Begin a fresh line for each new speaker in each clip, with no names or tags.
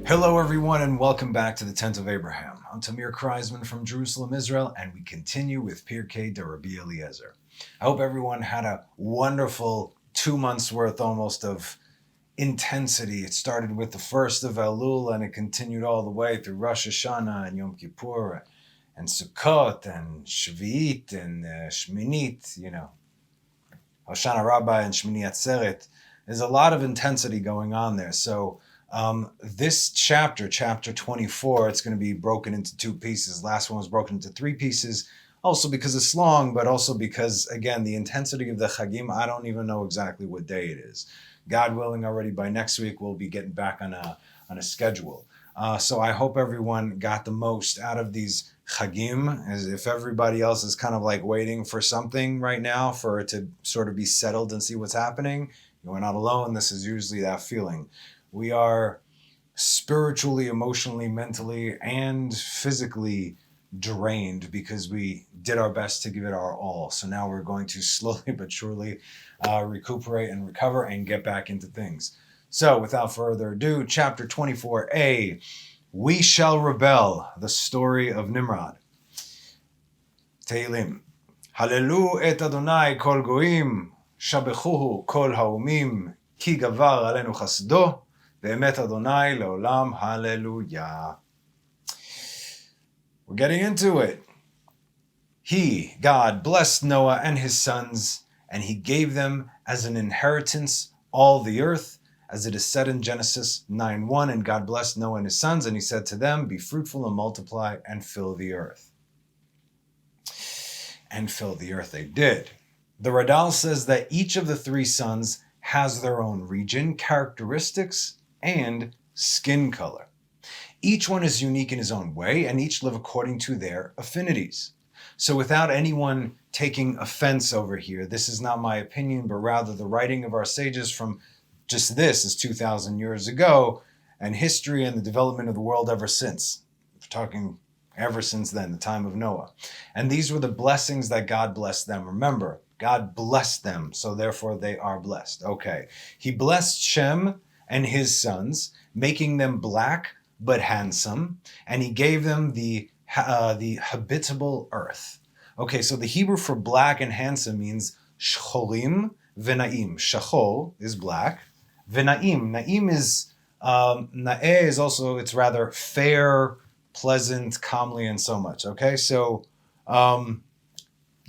Hello, everyone, and welcome back to the Tent of Abraham. I'm Tamir Kreisman from Jerusalem, Israel, and we continue with Pirkei de Rabbi Eliezer. I hope everyone had a wonderful 2 months worth almost of intensity. It started with the first of Elul, and it continued all the way through Rosh Hashanah and Yom Kippur and Sukkot and Shvi'it and Shminit, Hoshana Rabbah and Shmini Atzeret. There's a lot of intensity going on there. So this chapter 24, it's going to be broken into two pieces. Last one was broken into three pieces, also because it's long, but also because, again, the intensity of the Chagim, I don't even know exactly what day it is. God willing, already by next week, we'll be getting back on a schedule. So I hope everyone got the most out of these Chagim, as if everybody else is kind of like waiting for something right now for it to sort of be settled and see what's happening. You're not alone. This is usually that feeling. We are spiritually, emotionally, mentally, and physically drained because we did our best to give it our all. So now we're going to slowly but surely recuperate and recover and get back into things. So without further ado, chapter 24a, We Shall Rebel, the story of Nimrod. Tehillim. Hallelu et Adonai kol goim, shabechuhu kol haumim, ki gavar alenu chasdo, ve'emet Adonai leolam hallelujah. We're getting into it. He, God, blessed Noah and his sons, and he gave them as an inheritance all the earth, as it is said in Genesis 9:1, and God blessed Noah and his sons, and he said to them, be fruitful and multiply and fill the earth. And fill the earth they did. The Radal says that each of the three sons has their own region, characteristics, and skin color. Each one is unique in his own way, and each live according to their affinities. So without anyone taking offense over here, this is not my opinion, but rather the writing of our sages from just this is 2,000 years ago, and history and the development of the world ever since. We're talking ever since then, the time of Noah. And these were the blessings that God blessed them. Remember, God blessed them, so therefore they are blessed. Okay. He blessed Shem and his sons, making them black but handsome, and he gave them the habitable earth. Okay, so the Hebrew for black and handsome means shcholim v'naim. Shachol is black. V'naim. Naim is, na'eh is also, it's rather fair, pleasant, comely, and so much. Okay, so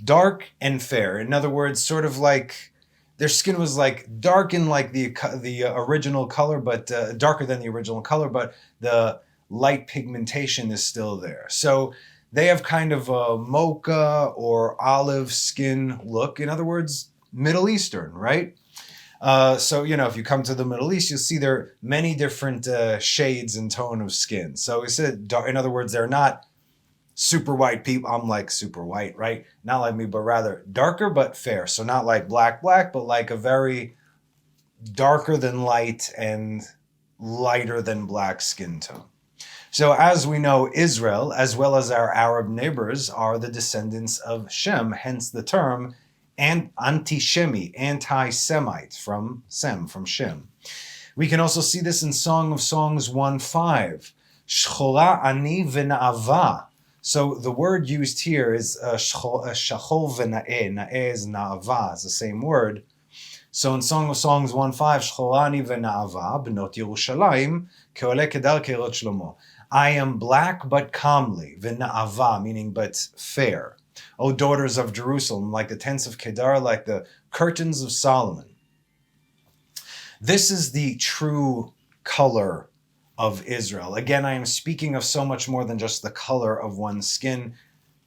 dark and fair. In other words, sort of like their skin was like dark in like the original color, but darker than the original color, but the light pigmentation is still there. So they have kind of a mocha or olive skin look. In other words, Middle Eastern, right? So, if you come to the Middle East, you'll see there are many different shades and tone of skin. So we said, in other words, they're not super white people. I'm like super white, right? Not like me, but rather darker but fair. So not like black, but like a very darker than light and lighter than black skin tone. So as we know, Israel, as well as our Arab neighbors, are the descendants of Shem, hence the term and anti-Shemi, anti-Semite, from Shem. We can also see this in Song of Songs 1:5. Shchola ani v'na'ava. So the word used here is shachol v'na'eh. Na'eh is na'ava, it's the same word. So in Song of Songs 1:5, Shchola ani v'na'ava, b'not Yerushalayim, ke'oleh kedar ke'rot Shlomo. I am black but comely, v'na'ava, meaning but fair. O daughters of Jerusalem, like the tents of Kedar, like the curtains of Solomon. This is the true color of Israel. Again, I am speaking of so much more than just the color of one's skin.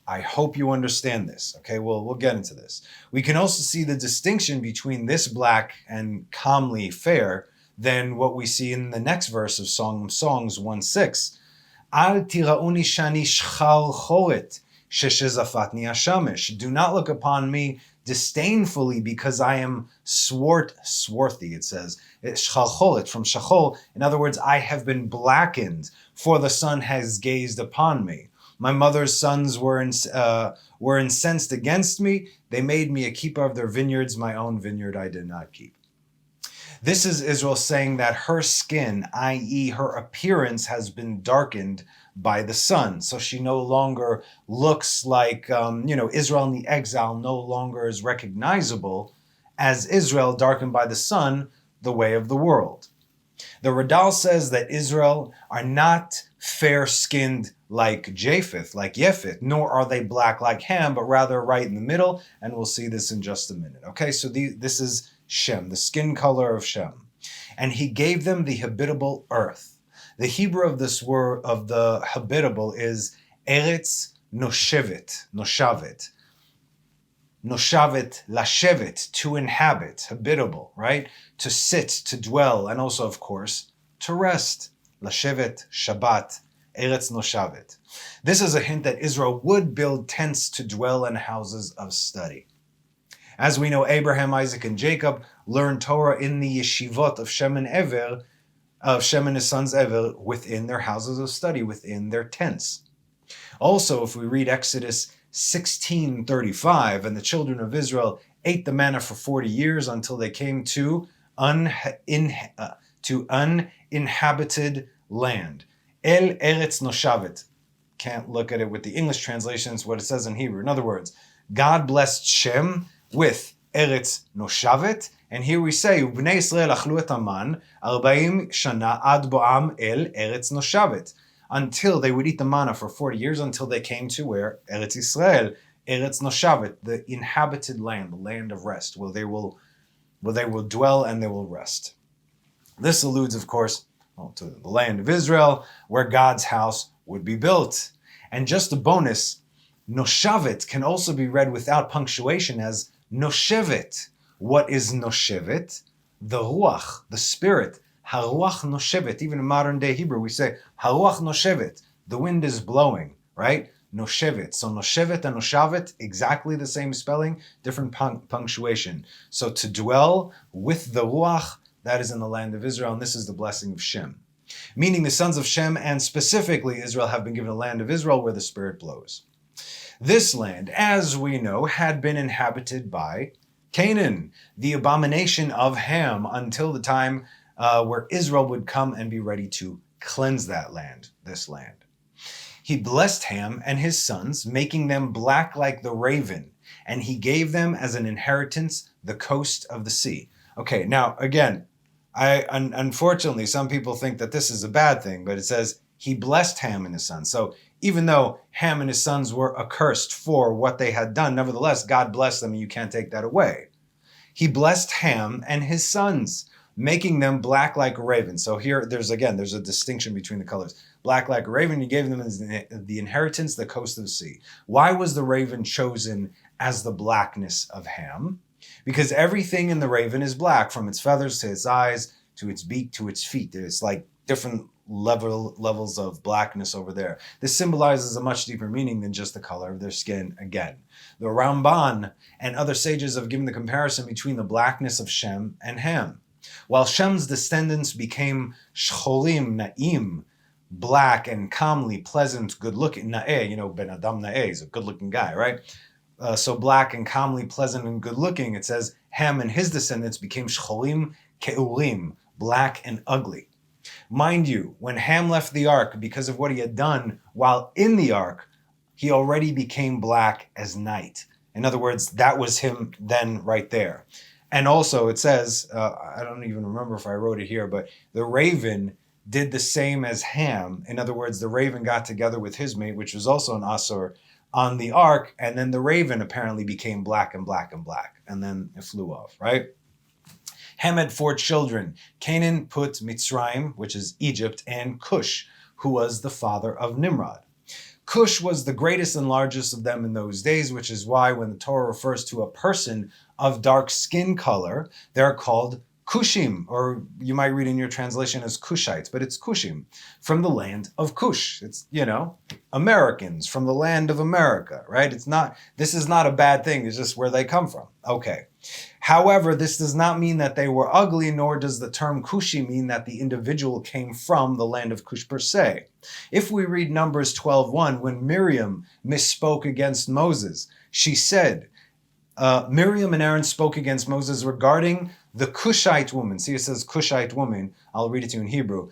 I hope you understand this. Okay, we'll get into this. We can also see the distinction between this black and comely fair than what we see in the next verse of Song of Songs 1:6. Al tirauni shani shchar choret. Do not look upon me disdainfully because I am swarthy, it says. It's shchalcholet, from shachol. In other words, I have been blackened, for the sun has gazed upon me. My mother's sons were incensed against me. They made me a keeper of their vineyards. My own vineyard I did not keep. This is Israel saying that her skin, i.e., her appearance, has been darkened by the sun. So she no longer looks like, Israel in the exile no longer is recognizable as Israel darkened by the sun, the way of the world. The Radal says that Israel are not fair-skinned like Japheth, like Japheth, nor are they black like Ham, but rather right in the middle, and we'll see this in just a minute. Okay, so this is Shem, the skin color of Shem. And he gave them the habitable earth. The Hebrew of this word, of the habitable, is Eretz Noshevet, Noshavet. Noshavet, lashevet, to inhabit, habitable, right? To sit, to dwell, and also, of course, to rest. Lashevet, Shabbat, Eretz Noshavet. This is a hint that Israel would build tents to dwell in houses of study. As we know, Abraham, Isaac, and Jacob learned Torah in the yeshivot of Shem and Ever, of Shem and his sons Ever, within their houses of study, within their tents. Also, if we read Exodus 16:35, and the children of Israel ate the manna for 40 years until they came to uninhabited land. El Eretz Noshavet. Can't look at it with the English translation, it's what it says in Hebrew. In other words, God blessed Shem with Eretz Noshavet, and here we say, Ubnei Yisrael achlu et haman 40 shana ad boam el Eretz Noshavet. Until they would eat the manna for 40 years, until they came to where? Eretz Yisrael, Eretz Noshavet, the inhabited land, the land of rest, where they will dwell and they will rest. This alludes, of course, to the land of Israel, where God's house would be built. And just a bonus, Noshavet can also be read without punctuation as Noshevet. What is Noshevet? The Ruach, the Spirit. Haruach noshevet. Even in modern day Hebrew, we say Haruach noshevet. The wind is blowing, right? Noshevet. So noshevet and noshavet, exactly the same spelling, different punctuation. So to dwell with the Ruach, that is in the land of Israel, and this is the blessing of Shem. Meaning the sons of Shem, and specifically Israel, have been given a land of Israel where the Spirit blows. This land, as we know, had been inhabited by Canaan, the abomination of Ham, until the time where Israel would come and be ready to cleanse that land, this land. He blessed Ham and his sons, making them black like the raven, and he gave them as an inheritance the coast of the sea. Okay, now again, unfortunately, some people think that this is a bad thing, but it says he blessed Ham and his sons. So even though Ham and his sons were accursed for what they had done, nevertheless, God blessed them, and you can't take that away. He blessed Ham and his sons, making them black like a raven. So here, there's a distinction between the colors. Black like a raven, he gave them as the inheritance, the coast of the sea. Why was the raven chosen as the blackness of Ham? Because everything in the raven is black, from its feathers to its eyes, to its beak, to its feet. There's like different levels of blackness over there. This symbolizes a much deeper meaning than just the color of their skin again. The Ramban and other sages have given the comparison between the blackness of Shem and Ham. While Shem's descendants became shcholim na'im, black and calmly pleasant, good-looking, na'eh, Ben Adam na'eh is a good-looking guy, right? So black and calmly pleasant and good-looking, it says Ham and his descendants became shcholim ke'urim, black and ugly. Mind you, when Ham left the ark, because of what he had done while in the ark, he already became black as night. In other words, that was him then right there. And also it says, I don't even remember if I wrote it here, but the raven did the same as Ham. In other words, the raven got together with his mate, which was also an Asur, on the ark, and then the raven apparently became black and black and black, and then it flew off, right? Ham had 4 children, Canaan, Put, Mitzrayim, which is Egypt, and Cush, who was the father of Nimrod. Cush was the greatest and largest of them in those days, which is why when the Torah refers to a person of dark skin color, they're called Cushim, or you might read in your translation as Cushites, but it's Cushim, from the land of Cush. It's, Americans from the land of America, right? This is not a bad thing, it's just where they come from. Okay. However, this does not mean that they were ugly, nor does the term Cushi mean that the individual came from the land of Cush per se. If we read Numbers 12:1, when Miriam misspoke against Moses, she said, Miriam and Aaron spoke against Moses regarding the Cushite woman. See, it says Cushite woman. I'll read it to you in Hebrew.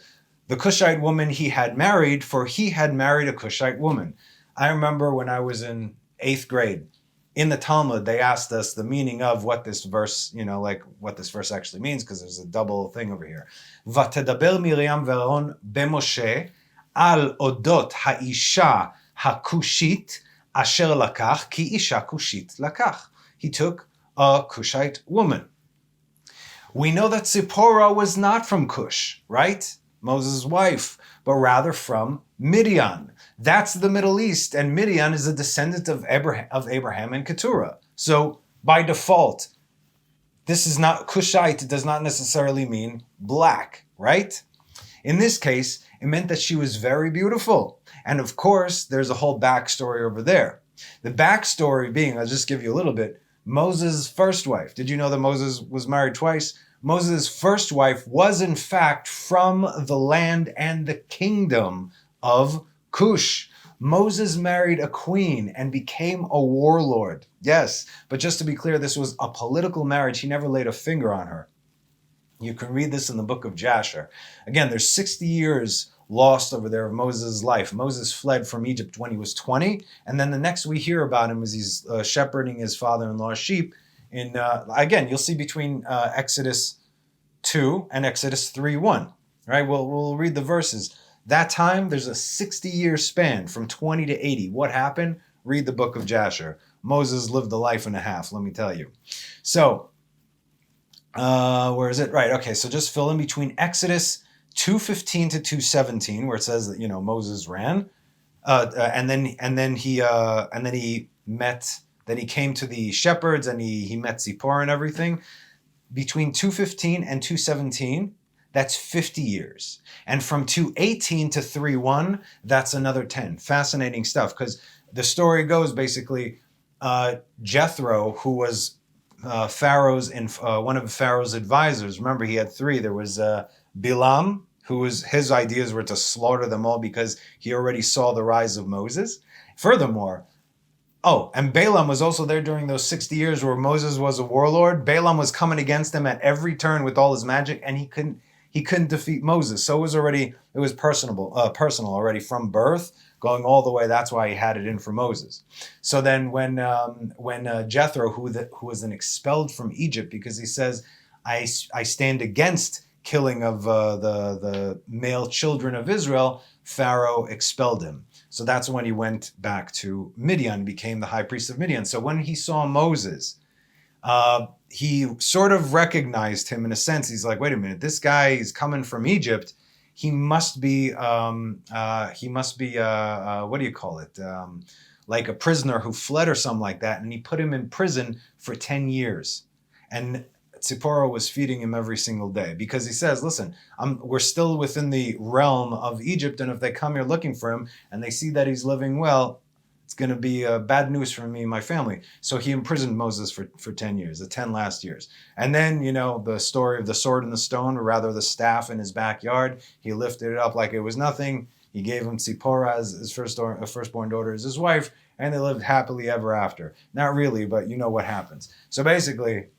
The Cushite woman he had married, for he had married a Cushite woman. I remember when I was in 8th grade, in the Talmud, they asked us the meaning of what this verse, like what this verse actually means, because there's a double thing over here. V'tedaber Miriam ve'Aaron b'Moshe al odot ha'isha ha'kushit asher lakach ki isha kushit lakach. He took a Cushite woman. We know that Zipporah was not from Cush, right? Moses' wife, but rather from Midian. That's the Middle East, and Midian is a descendant of Abraham and Keturah. So by default, this is not Cushite. It does not necessarily mean black, right? In this case, it meant that she was very beautiful. And of course, there's a whole backstory over there. The backstory being, I'll just give you a little bit, Moses' first wife. Did you know that Moses was married twice? Moses' first wife was in fact from the land and the kingdom of Cush. Moses married a queen and became a warlord. Yes, but just to be clear, this was a political marriage. He never laid a finger on her. You can read this in the book of Jasher. Again, there's 60 years lost over there of Moses' life. Moses fled from Egypt when he was 20, and then the next we hear about him is he's shepherding his father-in-law's sheep. Again, you'll see between Exodus 2 and Exodus 3:1. Right? We'll read the verses. That time, there's a 60-year span from 20 to 80. What happened? Read the book of Jasher. Moses lived a life and a half, let me tell you. So, where is it? Right, okay, so just fill in between Exodus 2:15 to 2:17, where it says that Moses ran, and then he came to the shepherds and he met Zipporah and everything. Between 2:15 and 2:17, that's 50 years, and from 2:18 to 3:1, that's another 10. Fascinating stuff, because the story goes basically, Jethro, who was one of Pharaoh's advisors. Remember, he had three. There was Bilam, his ideas were to slaughter them all because he already saw the rise of Moses. Furthermore, and Balaam was also there during those 60 years where Moses was a warlord. Balaam was coming against him at every turn with all his magic, and he couldn't defeat Moses. So it was personal already from birth, going all the way. That's why he had it in for Moses. So then when Jethro, who was then expelled from Egypt because he says, I stand against killing of the male children of Israel, Pharaoh expelled him. So that's when he went back to Midian, became the high priest of Midian. So when he saw Moses, he sort of recognized him in a sense. He's like, wait a minute, this guy is coming from Egypt. He must be what do you call it? Like a prisoner who fled or something like that. And he put him in prison for 10 years. And Zipporah was feeding him every single day because he says, listen, we're still within the realm of Egypt, and if they come here looking for him and they see that he's living well, it's going to be bad news for me and my family. So he imprisoned Moses for 10 years, the 10 last years. And then, the story of the sword and the stone, or rather the staff in his backyard, he lifted it up like it was nothing. He gave him Zipporah as his firstborn daughter as his wife, and they lived happily ever after. Not really, but you know what happens. So basically,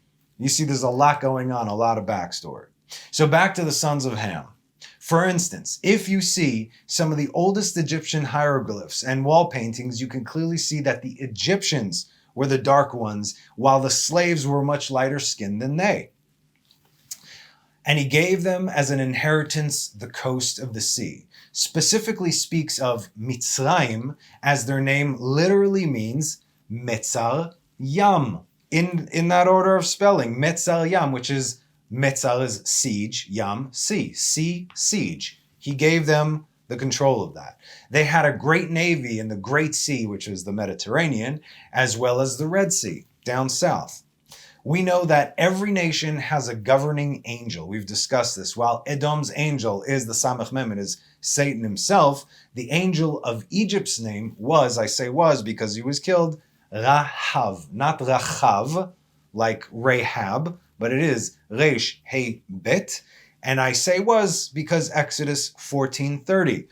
you see there's a lot going on, a lot of backstory. So back to the sons of Ham. For instance, if you see some of the oldest Egyptian hieroglyphs and wall paintings, you can clearly see that the Egyptians were the dark ones, while the slaves were much lighter skinned than they. And he gave them as an inheritance the coast of the sea. Specifically speaks of Mitzrayim, as their name literally means Metzar Yam. In that order of spelling, Metzar Yam, which is Metzar is siege, Yam, sea, siege. He gave them the control of that. They had a great navy in the Great Sea, which is the Mediterranean, as well as the Red Sea, down south. We know that every nation has a governing angel. We've discussed this. While Edom's angel is the Samech Mem, it is Satan himself, the angel of Egypt's name was because he was killed, Rahav, not Rachav, like Rahab, but it is Resh He Bet, and I say was because Exodus 14:30.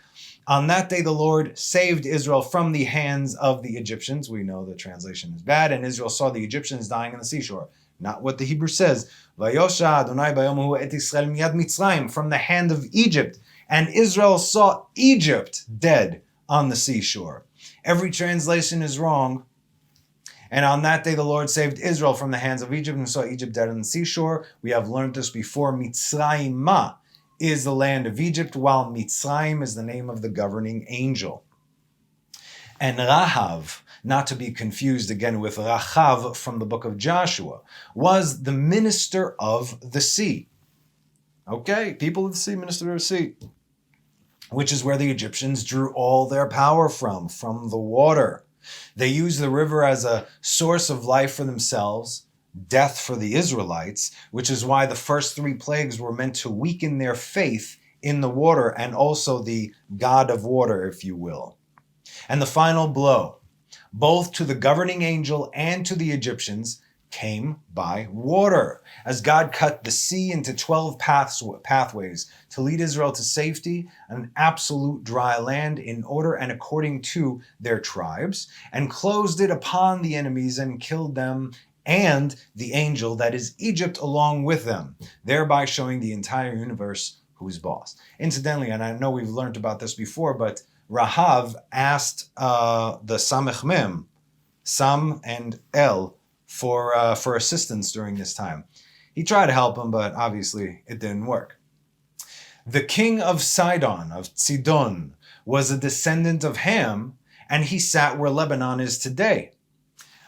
On that day, the Lord saved Israel from the hands of the Egyptians. We know the translation is bad. And Israel saw the Egyptians dying on the seashore. Not what the Hebrew says. Vayosha Adonai bayom hu et Yisrael miyad Mitzrayim, from the hand of Egypt. And Israel saw Egypt dead on the seashore. Every translation is wrong. And on that day, the Lord saved Israel from the hands of Egypt and saw Egypt dead on the seashore. We have learned this before. Mitzrayim is the land of Egypt, while Mitzrayim is the name of the governing angel. And Rahav, not to be confused again with Rachav from the book of Joshua, was the minister of the sea. Okay, people of the sea, minister of the sea, which is where the Egyptians drew all their power from the water. They used the river as a source of life for themselves, death for the Israelites, which is why the first 3 plagues were meant to weaken their faith in the water and also the God of water, if you will. And the final blow, both to the governing angel and to the Egyptians, came by water, as God cut the sea into 12 pathways to lead Israel to safety, an absolute dry land in order and according to their tribes, and closed it upon the enemies and killed them and the angel, that is Egypt, along with them, thereby showing the entire universe who's boss. Incidentally, and I know we've learned about this before, but Rahav asked the Samech Mem, Sam and El, for assistance during this time. He tried to help him, but obviously it didn't work. The king of Sidon, was a descendant of Ham, and he sat where Lebanon is today.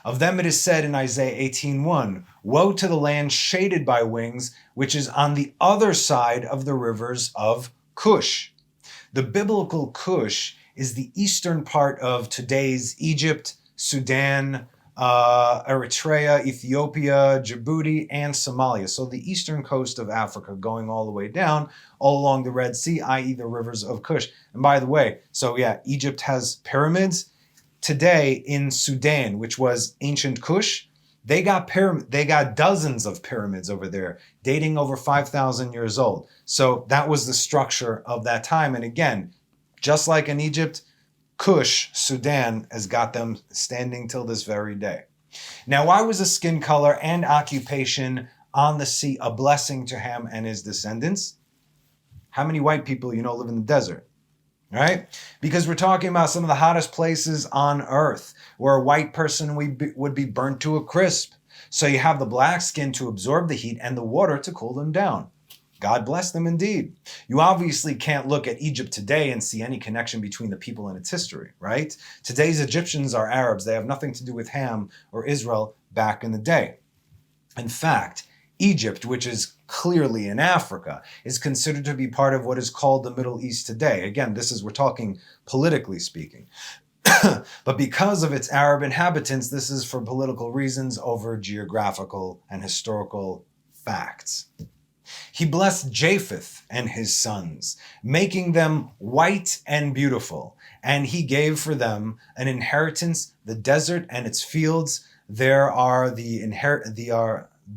Of them it is said in Isaiah 18:1, woe to the land shaded by wings, which is on the other side of the rivers of Cush. The biblical Cush is the eastern part of today's Egypt, Sudan, Eritrea, Ethiopia, Djibouti, and Somalia. So the eastern coast of Africa, going all the way down, all along the Red Sea, i.e. the rivers of Cush. And by the way, Egypt has pyramids. Today in Sudan, which was ancient Cush, they got dozens of pyramids over there, dating over 5,000 years old. So that was the structure of that time. And again, just like in Egypt, Cush, Sudan, has got them standing till this very day. Now, why was the skin color and occupation on the sea a blessing to Ham and his descendants? How many white people live in the desert? Right? Because we're talking about some of the hottest places on earth where a white person would be burnt to a crisp. So you have the black skin to absorb the heat and the water to cool them down. God bless them indeed. You obviously can't look at Egypt today and see any connection between the people and its history, right? Today's Egyptians are Arabs. They have nothing to do with Ham or Israel back in the day. In fact, Egypt, which is clearly in Africa, is considered to be part of what is called the Middle East today. Again, we're talking politically speaking. But because of its Arab inhabitants, this is for political reasons over geographical and historical facts. He blessed Japheth and his sons, making them white and beautiful, and he gave for them an inheritance, the desert and its fields.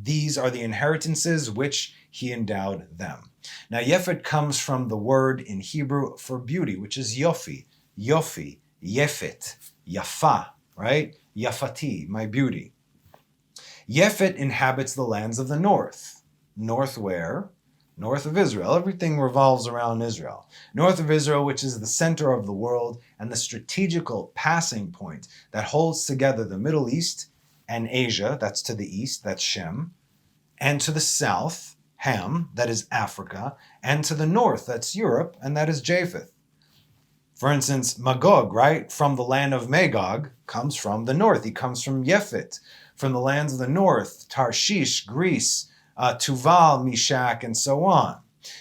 These are the inheritances which he endowed them. Now, Yefet comes from the word in Hebrew for beauty, which is yofi, Yefet, Yafa, right? Yafati, my beauty. Yefet inhabits the lands of the north. North where? North of Israel. Everything revolves around Israel. North of Israel, which is the center of the world and the strategical passing point that holds together the Middle East and Asia, that's to the east, that's Shem, and to the south, Ham, that is Africa, and to the north, that's Europe, and that is Japheth. For instance, Magog, right, from the land of Magog, comes from the north. He comes from Yefet, from the lands of the north, Tarshish, Greece, Tuval, Meshach, and so on.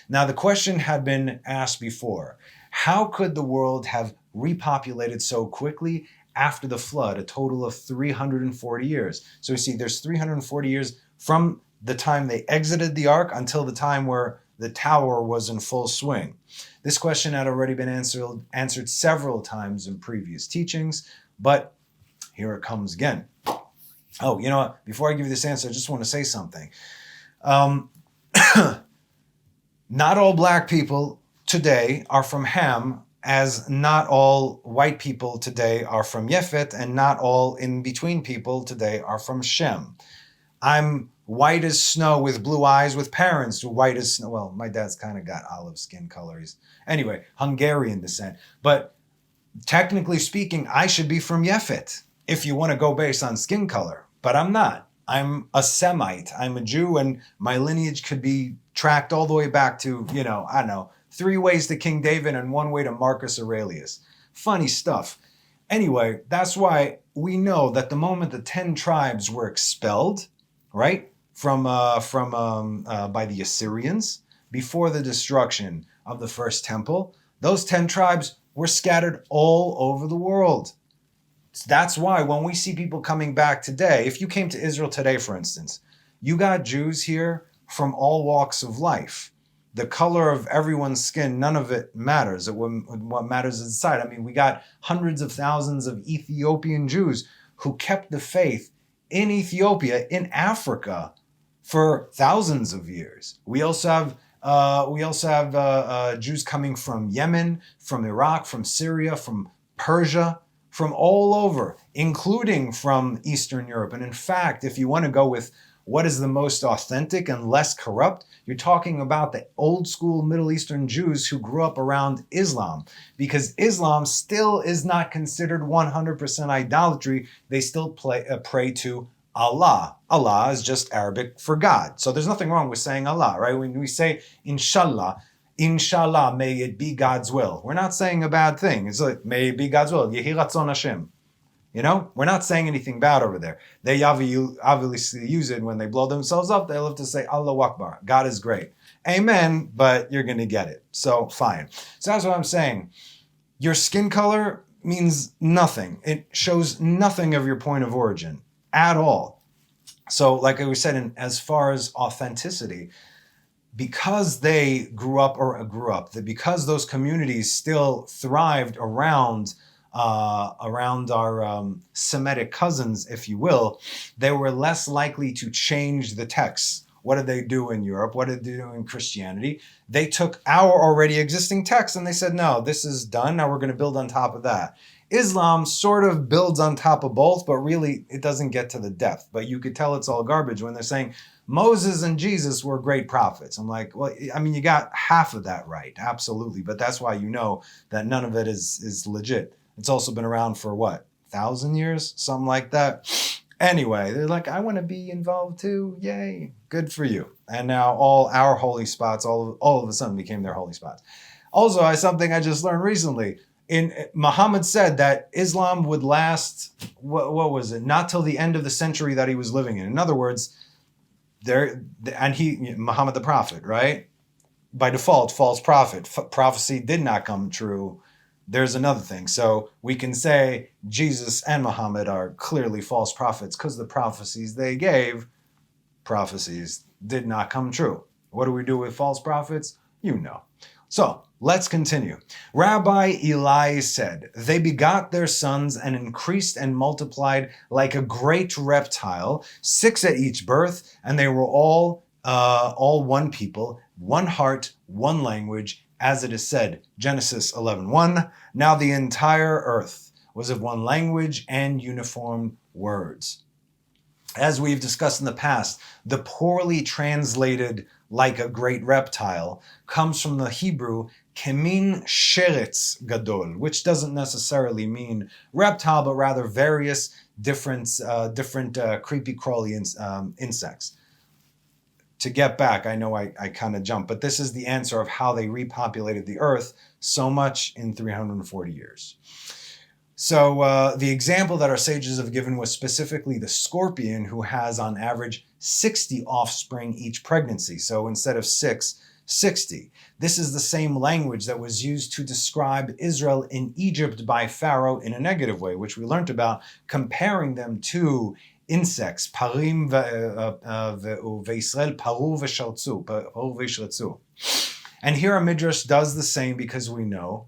Now, the question had been asked before, how could the world have repopulated so quickly after the flood, a total of 340 years? So we see there's 340 years from the time they exited the ark until the time where the tower was in full swing. This question had already been answered several times in previous teachings, but here it comes again. Oh, you know what? Before I give you this answer, I just want to say something. Not all black people today are from Ham as not all white people today are from Japheth, and not all in-between people today are from Shem. I'm white as snow with blue eyes with parents white as snow. Well, my dad's kind of got olive skin color. Anyway, Hungarian descent. But technically speaking, I should be from Japheth if you want to go based on skin color. But I'm not. I'm a Semite. I'm a Jew, and my lineage could be tracked all the way back to, I don't know, 3 ways to King David and 1 way to Marcus Aurelius. Funny stuff. Anyway, that's why we know that the moment the 10 tribes were expelled, right, by the Assyrians before the destruction of the first temple, those 10 tribes were scattered all over the world. That's why when we see people coming back today, if you came to Israel today, for instance, you got Jews here from all walks of life. The color of everyone's skin, none of it matters. What matters is inside. I mean, we got hundreds of thousands of Ethiopian Jews who kept the faith in Ethiopia, in Africa, for thousands of years. We also have Jews coming from Yemen, from Iraq, from Syria, from Persia, from all over, including from Eastern Europe. And in fact, if you want to go with what is the most authentic and less corrupt, you're talking about the old school Middle Eastern Jews who grew up around Islam, because Islam still is not considered 100% idolatry. They still pray to Allah. Allah is just Arabic for God. So there's nothing wrong with saying Allah, right? When we say Inshallah, may it be God's will. We're not saying a bad thing. It's like, may it be God's will. Yehi ratzon Hashem. We're not saying anything bad over there. They obviously use it when they blow themselves up. They love to say Allahu Akbar. God is great. Amen, but you're going to get it. So fine. So that's what I'm saying. Your skin color means nothing. It shows nothing of your point of origin at all. So like I said, as far as authenticity, because they because those communities still thrived around our Semitic cousins, if you will, they were less likely to change the texts. What did they do in Europe? What did they do in Christianity? They took our already existing text and they said, no, this is done. Now we're going to build on top of that. Islam sort of builds on top of both, but really it doesn't get to the depth. But you could tell it's all garbage when they're saying Moses and Jesus were great prophets. I'm like, well, I mean, you got half of that right. Absolutely. But that's why you know that none of it is legit. It's also been around for what, 1,000 years? Something like that. Anyway, they're like, I want to be involved too. Yay. Good for you. And now all our holy spots, all of a sudden became their holy spots. Also, something I just learned recently. Muhammad said that Islam would last, what was it? Not till the end of the century that he was living in. In other words, Muhammad the prophet, right? By default, false prophet. Prophecy did not come true. There's another thing. So we can say Jesus and Muhammad are clearly false prophets because the prophecies they gave, prophecies did not come true. What do we do with false prophets? You know. So let's continue. Rabbi Eli said, they begot their sons and increased and multiplied like a great reptile, 6 at each birth, and they were all one people, one heart, one language, as it is said, Genesis 11:1. Now the entire earth was of one language and uniform words. As we've discussed in the past, the poorly translated like a great reptile comes from the Hebrew kemin sheretz gadol, which doesn't necessarily mean reptile, but rather various different creepy crawly insects. To get back, I know I kind of jumped, but this is the answer of how they repopulated the earth so much in 340 years. So the example that our sages have given was specifically the scorpion, who has on average 60 offspring each pregnancy. So instead of 6, 60. This is the same language that was used to describe Israel in Egypt by Pharaoh in a negative way, which we learned about, comparing them to insects, parim ve'Israel paru ve'shretzu. And here our Midrash does the same because we know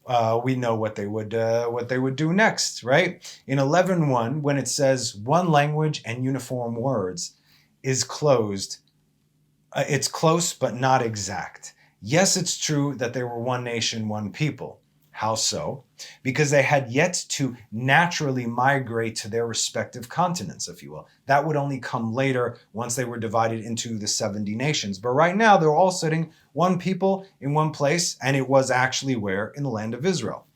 what they would do next, right? In 11:1, when it says one language and uniform words is closed, it's close but not exact. Yes, it's true that they were one nation, one people. How so? Because they had yet to naturally migrate to their respective continents, if you will. That would only come later once they were divided into the 70 nations. But right now, they're all sitting one people in one place, and it was actually where? In the land of Israel.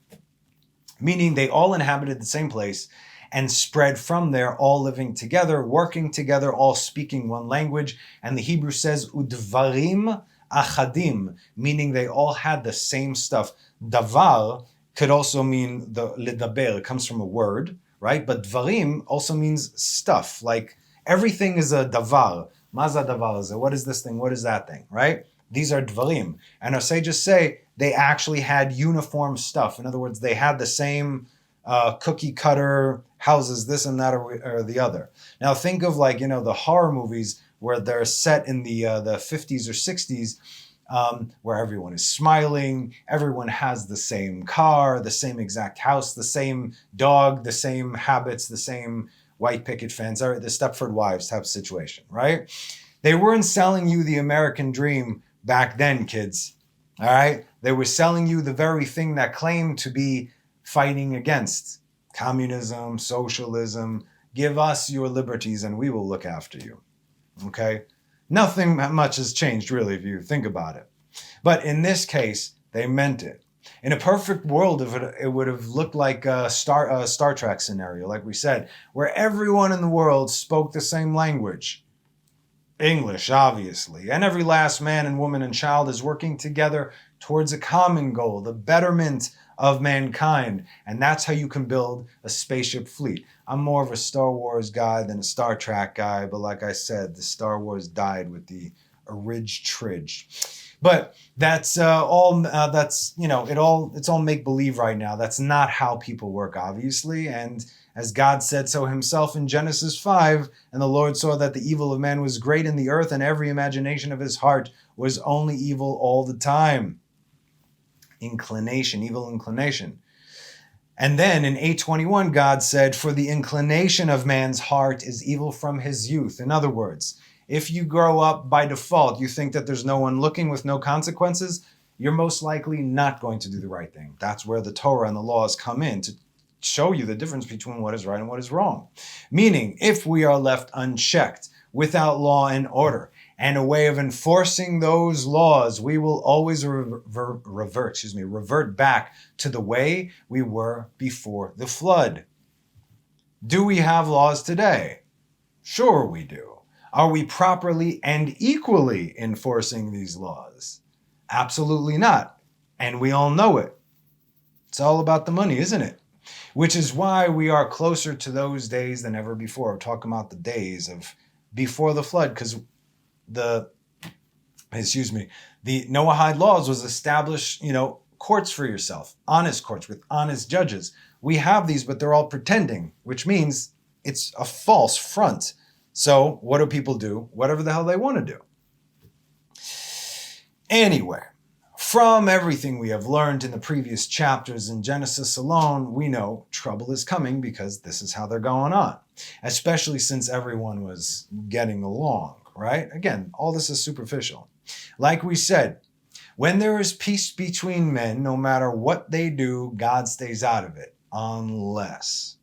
Meaning they all inhabited the same place and spread from there, all living together, working together, all speaking one language. And the Hebrew says, udvarim achadim, meaning they all had the same stuff. Davar could also mean the ledaber. It comes from a word, right? But dvarim also means stuff. Like everything is a davar. Maza davar. What is this thing? What is that thing, right? These are dvarim. And our sages say they actually had uniform stuff. In other words, they had the same cookie cutter houses, this and that or the other. Now think of the horror movies where they're set in the 50s or 60s, where everyone is smiling, everyone has the same car, the same exact house, the same dog, the same habits, the same white picket fence, or the Stepford Wives type of situation, right? They weren't selling you the American dream back then, kids, all right? They were selling you the very thing that claimed to be fighting against communism, socialism. Give us your liberties and we will look after you, okay? Nothing much has changed, really, if you think about it. But in this case, they meant it. In a perfect world, it would have looked like a Star Trek scenario, like we said, where everyone in the world spoke the same language. English, obviously. And every last man and woman and child is working together towards a common goal, the betterment of mankind. And that's how you can build a spaceship fleet. I'm more of a Star Wars guy than a Star Trek guy, but like I said, the Star Wars died with the tridge. But that's it's all make-believe right now. That's not how people work, obviously. And as God said so himself in Genesis 5, and the Lord saw that the evil of man was great in the earth, and every imagination of his heart was only evil all the time. Evil inclination. And then in 8:21, God said, for the inclination of man's heart is evil from his youth. In other words, if you grow up by default, you think that there's no one looking with no consequences, you're most likely not going to do the right thing. That's where the Torah and the laws come in to show you the difference between what is right and what is wrong. Meaning, if we are left unchecked, without law and order, and a way of enforcing those laws, we will always revert back to the way we were before the flood. Do we have laws today? Sure we do. Are we properly and equally enforcing these laws? Absolutely not. And we all know it. It's all about the money, isn't it? Which is why we are closer to those days than ever before. We're talking about the days of before the flood, because the Noahide laws was establish, courts for yourself, honest courts with honest judges. We have these, but they're all pretending, which means it's a false front. So what do people do? Whatever the hell they want to do. Anyway, from everything we have learned in the previous chapters in Genesis alone, we know trouble is coming because this is how they're going on, especially since everyone was getting along, right? Again, all this is superficial. Like we said, when there is peace between men, no matter what they do, God stays out of it, unless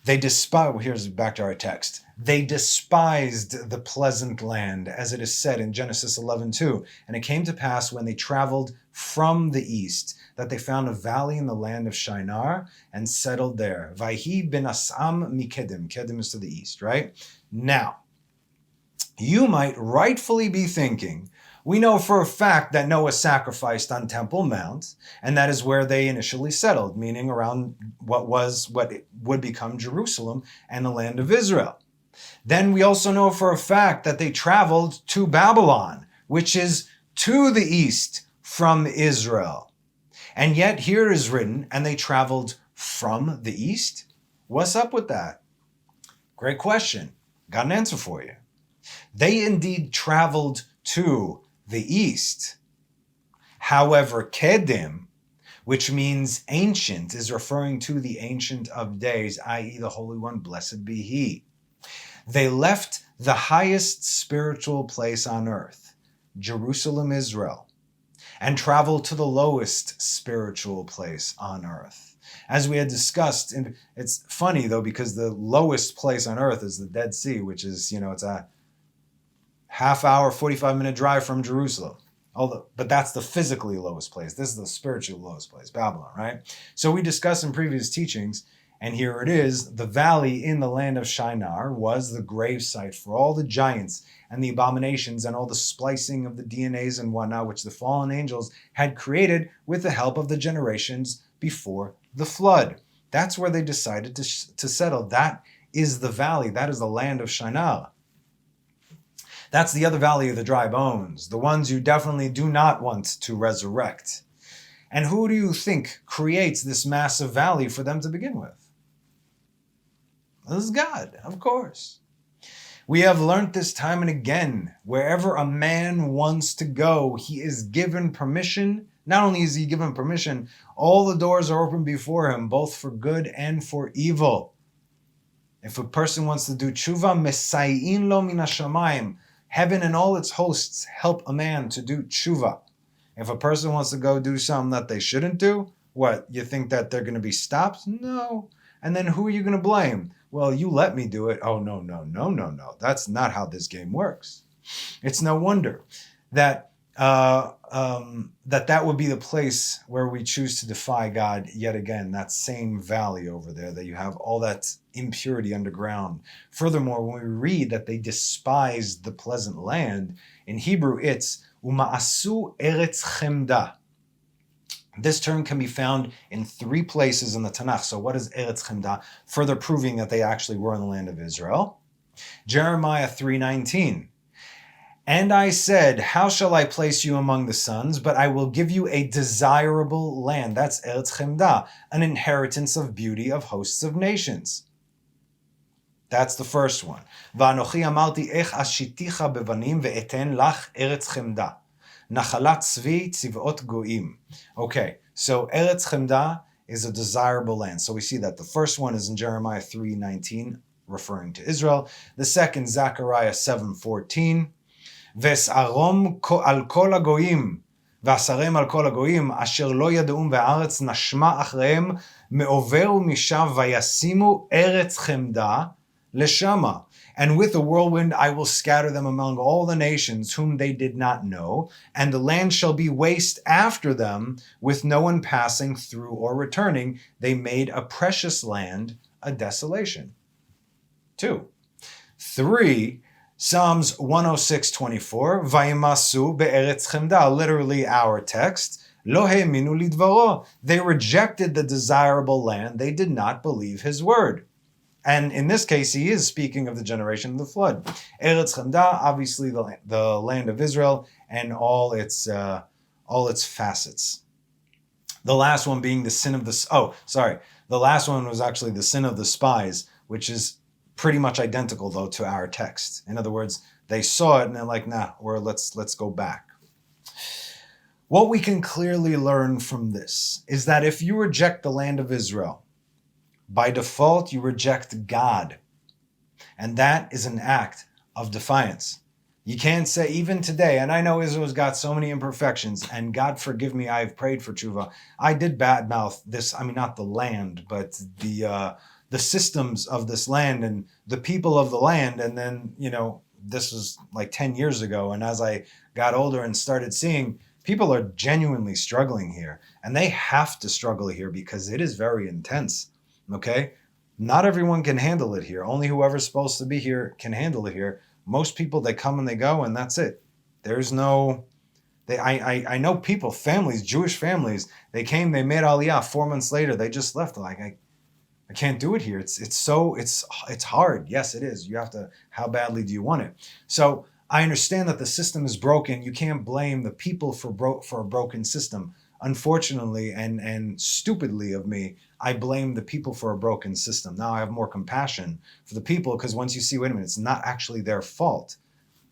they despise, here's back to our text. They despised the pleasant land, as it is said in Genesis 11:2. And it came to pass when they traveled from the east that they found a valley in the land of Shinar and settled there. Vayhi ben Asam mikedim. Kedim is to the east, right? Now, you might rightfully be thinking, we know for a fact that Noah sacrificed on Temple Mount, and that is where they initially settled, meaning around what would become Jerusalem and the land of Israel. Then we also know for a fact that they traveled to Babylon, which is to the east from Israel. And yet here is written, and they traveled from the east? What's up with that? Great question. Got an answer for you. They indeed traveled to the east. However, Kedim, which means ancient, is referring to the Ancient of Days, i.e. the Holy One, blessed be He. They left the highest spiritual place on earth, Jerusalem, Israel, and travel to the lowest spiritual place on earth. As we had discussed, and it's funny though, because the lowest place on earth is the Dead Sea, which is, it's a half hour, 45-minute drive from Jerusalem. But that's the physically lowest place. This is the spiritually lowest place, Babylon, right? So we discussed in previous teachings, and here it is, the valley in the land of Shinar was the grave site for all the giants and the abominations and all the splicing of the DNAs and whatnot, which the fallen angels had created with the help of the generations before the flood. That's where they decided to settle. That is the valley. That is the land of Shinar. That's the other valley of the dry bones, the ones you definitely do not want to resurrect. And who do you think creates this massive valley for them to begin with? This is God, of course. We have learned this time and again. Wherever a man wants to go, he is given permission. Not only is he given permission, all the doors are open before him, both for good and for evil. If a person wants to do tshuva, mesay'in lo min hashamayim. Heaven and all its hosts help a man to do tshuva. If a person wants to go do something that they shouldn't do, what, you think that they're going to be stopped? No. And then who are you going to blame? Well, you let me do it. Oh, no. That's not how this game works. It's no wonder that that would be the place where we choose to defy God yet again, that same valley over there, that you have all that impurity underground. Furthermore, when we read that they despised the pleasant land, in Hebrew it's uma'asu eretz chemda. This term can be found in 3 places in the Tanakh. So what is eretz chemda? Further proving that they actually were in the land of Israel. Jeremiah 3:19. And I said, how shall I place you among the sons? But I will give you a desirable land. That's Eretz Chemda, an inheritance of beauty of hosts of nations. That's the first one. Va'anochi amarti ech ashiticha bevanim ve'eten lach Eretz Chemda. Nachalat tzvi tzivot goim. Okay, so Eretz Chemda is a desirable land. So we see that the first one is in Jeremiah 3:19, referring to Israel. The second, Zechariah 7:14. ואסערום על כל הגויים, ואסרם על כל הגויים, אשר לא ידעום בארץ נשמע אחריהם, מעובר ומשם, וישימו ארץ חמדה לשמה. And with a whirlwind I will scatter them among all the nations whom they did not know, and the land shall be waste after them, with no one passing through or returning. They made a precious land a desolation. 2. 3. Psalms 106:24, Vayimasu be'eretz chemda, literally our text, Lo he'eminu lidvaro. They rejected the desirable land. They did not believe his word. And in this case, he is speaking of the generation of the flood. Eretz chemda, obviously the land of Israel and all its facets. The last one being the sin of the... The last one was actually the sin of the spies, which is pretty much identical, though, to our text. In other words, they saw it and they're like, nah, let's go back. What we can clearly learn from this is that if you reject the land of Israel, by default, you reject God. And that is an act of defiance. You can't say, even today, and I know Israel's got so many imperfections, and God forgive me, I've prayed for tshuva. I did badmouth this, not the land, but the systems of this land and the people of the land. And then, this was like 10 years ago. And as I got older and started seeing, people are genuinely struggling here. And they have to struggle here because it is very intense. Okay? Not everyone can handle it here. Only whoever's supposed to be here can handle it here. Most people, they come and they go, and that's it. There's no... I know people, families, Jewish families, they came, they made Aliyah. 4 months later, they just left. Like, I can't do it here. It's hard. Yes, it is. You have to, how badly do you want it? So I understand that the system is broken. You can't blame the people for a broken system. Unfortunately and stupidly of me, I blame the people for a broken system. Now I have more compassion for the people because once you see, wait a minute, it's not actually their fault.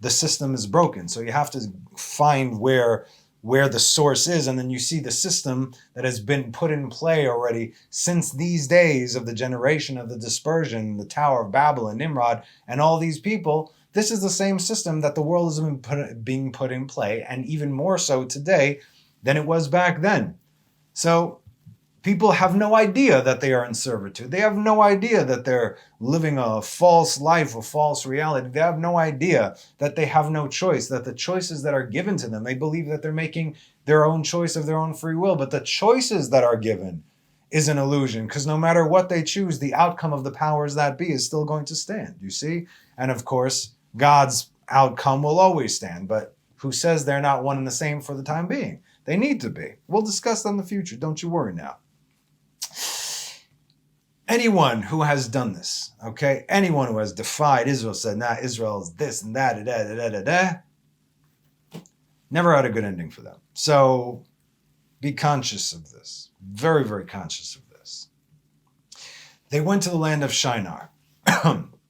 The system is broken. So you have to find where the source is, and then you see the system that has been put in play already since these days of the generation of the dispersion, the Tower of Babel and Nimrod, and all these people. This is the same system that the world has been being put in play, and even more so today, than it was back then. So people have no idea that they are in servitude. They have no idea that they're living a false life, a false reality. They have no idea that they have no choice, that the choices that are given to them, they believe that they're making their own choice of their own free will. But the choices that are given is an illusion, because no matter what they choose, the outcome of the powers that be is still going to stand, you see? And of course, God's outcome will always stand, but who says they're not one and the same for the time being? They need to be. We'll discuss that in the future. Don't you worry now. Anyone who has done this, okay? Anyone who has defied Israel, said, nah, Israel is this and that, never had a good ending for them. So be conscious of this. Very, very conscious of this. They went to the land of Shinar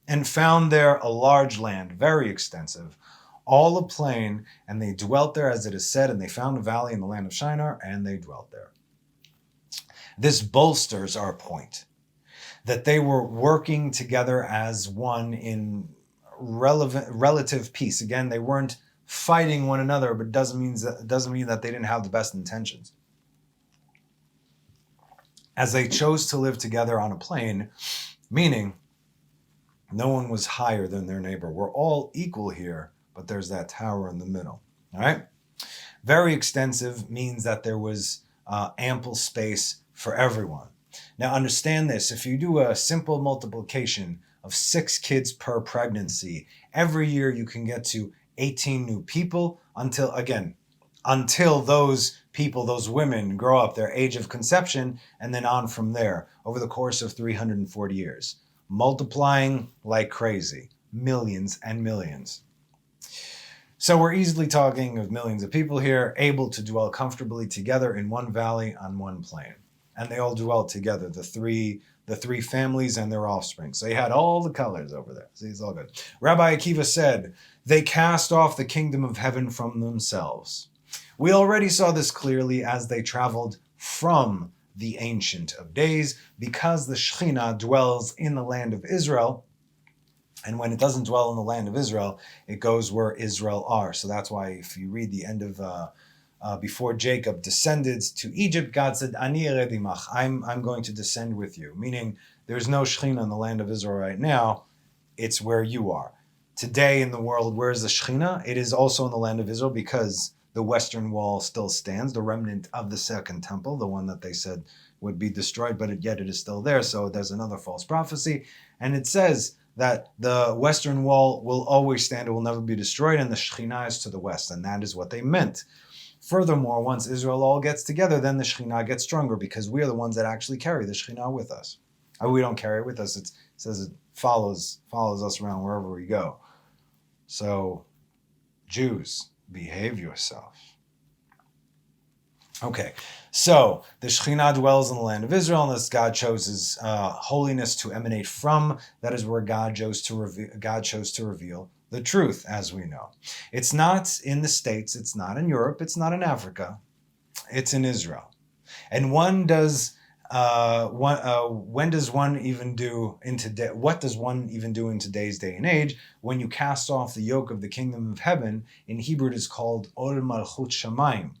and found there a large land, very extensive, all a plain, and they dwelt there, as it is said, and they found a valley in the land of Shinar, and they dwelt there. This bolsters our point, that they were working together as one in relative peace. Again, they weren't fighting one another, but doesn't mean that they didn't have the best intentions. As they chose to live together on a plain, meaning no one was higher than their neighbor. We're all equal here, but there's that tower in the middle. All right? Very extensive means that there was ample space for everyone. Now understand this, if you do a simple multiplication of 6 kids per pregnancy, every year you can get to 18 new people until those people, those women grow up, their age of conception, and then on from there over the course of 340 years. Multiplying like crazy, millions and millions. So we're easily talking of millions of people here, able to dwell comfortably together in one valley on one plain. And they all dwelt together, the three families and their offspring. So you had all the colors over there. See, it's all good. Rabbi Akiva said, they cast off the kingdom of heaven from themselves. We already saw this clearly as they traveled from the Ancient of Days, because the Shekhinah dwells in the land of Israel. And when it doesn't dwell in the land of Israel, it goes where Israel are. So that's why if you read the end of before Jacob descended to Egypt, God said, Ani eredimach, I'm going to descend with you. Meaning there's no Shekhinah in the land of Israel right now. It's where you are. Today in the world, where is the Shekhinah? It is also in the land of Israel, because the Western Wall still stands, the remnant of the Second Temple, the one that they said would be destroyed, but yet it is still there. So there's another false prophecy. And it says that the Western Wall will always stand, it will never be destroyed, and the Shekhinah is to the west, and that is what they meant. Furthermore, once Israel all gets together, then the Shekhinah gets stronger, because we are the ones that actually carry the Shekhinah with us. We don't carry it with us. It says it follows us around wherever we go. So, Jews, behave yourself. Okay, so the Shekhinah dwells in the land of Israel, and this God chose his holiness to emanate from. That is where God chose to reveal the truth, as we know. It's not in the States, it's not in Europe, it's not in Africa, it's in Israel. And what does one even do in today's day and age when you cast off the yoke of the kingdom of heaven? In Hebrew it is called Ol Malchut Shamayim.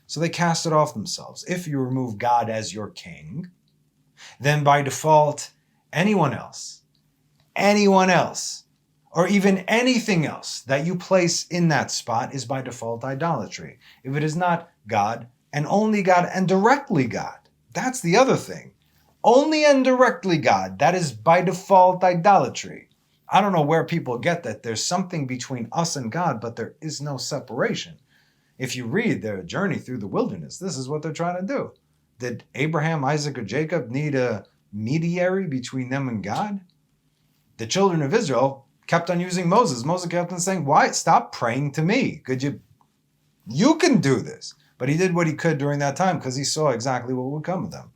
So they cast it off themselves. If you remove God as your king, then by default, anyone else, or even anything else that you place in that spot is by default idolatry. If it is not God, and only God, and directly God, that's the other thing. Only and directly God, that is by default idolatry. I don't know where people get that there's something between us and God, but there is no separation. If you read their journey through the wilderness, this is what they're trying to do. Did Abraham, Isaac, or Jacob need a mediator between them and God? The children of Israel kept on using Moses. Moses kept on saying, why? Stop praying to me. You can do this. But he did what he could during that time because he saw exactly what would come of them.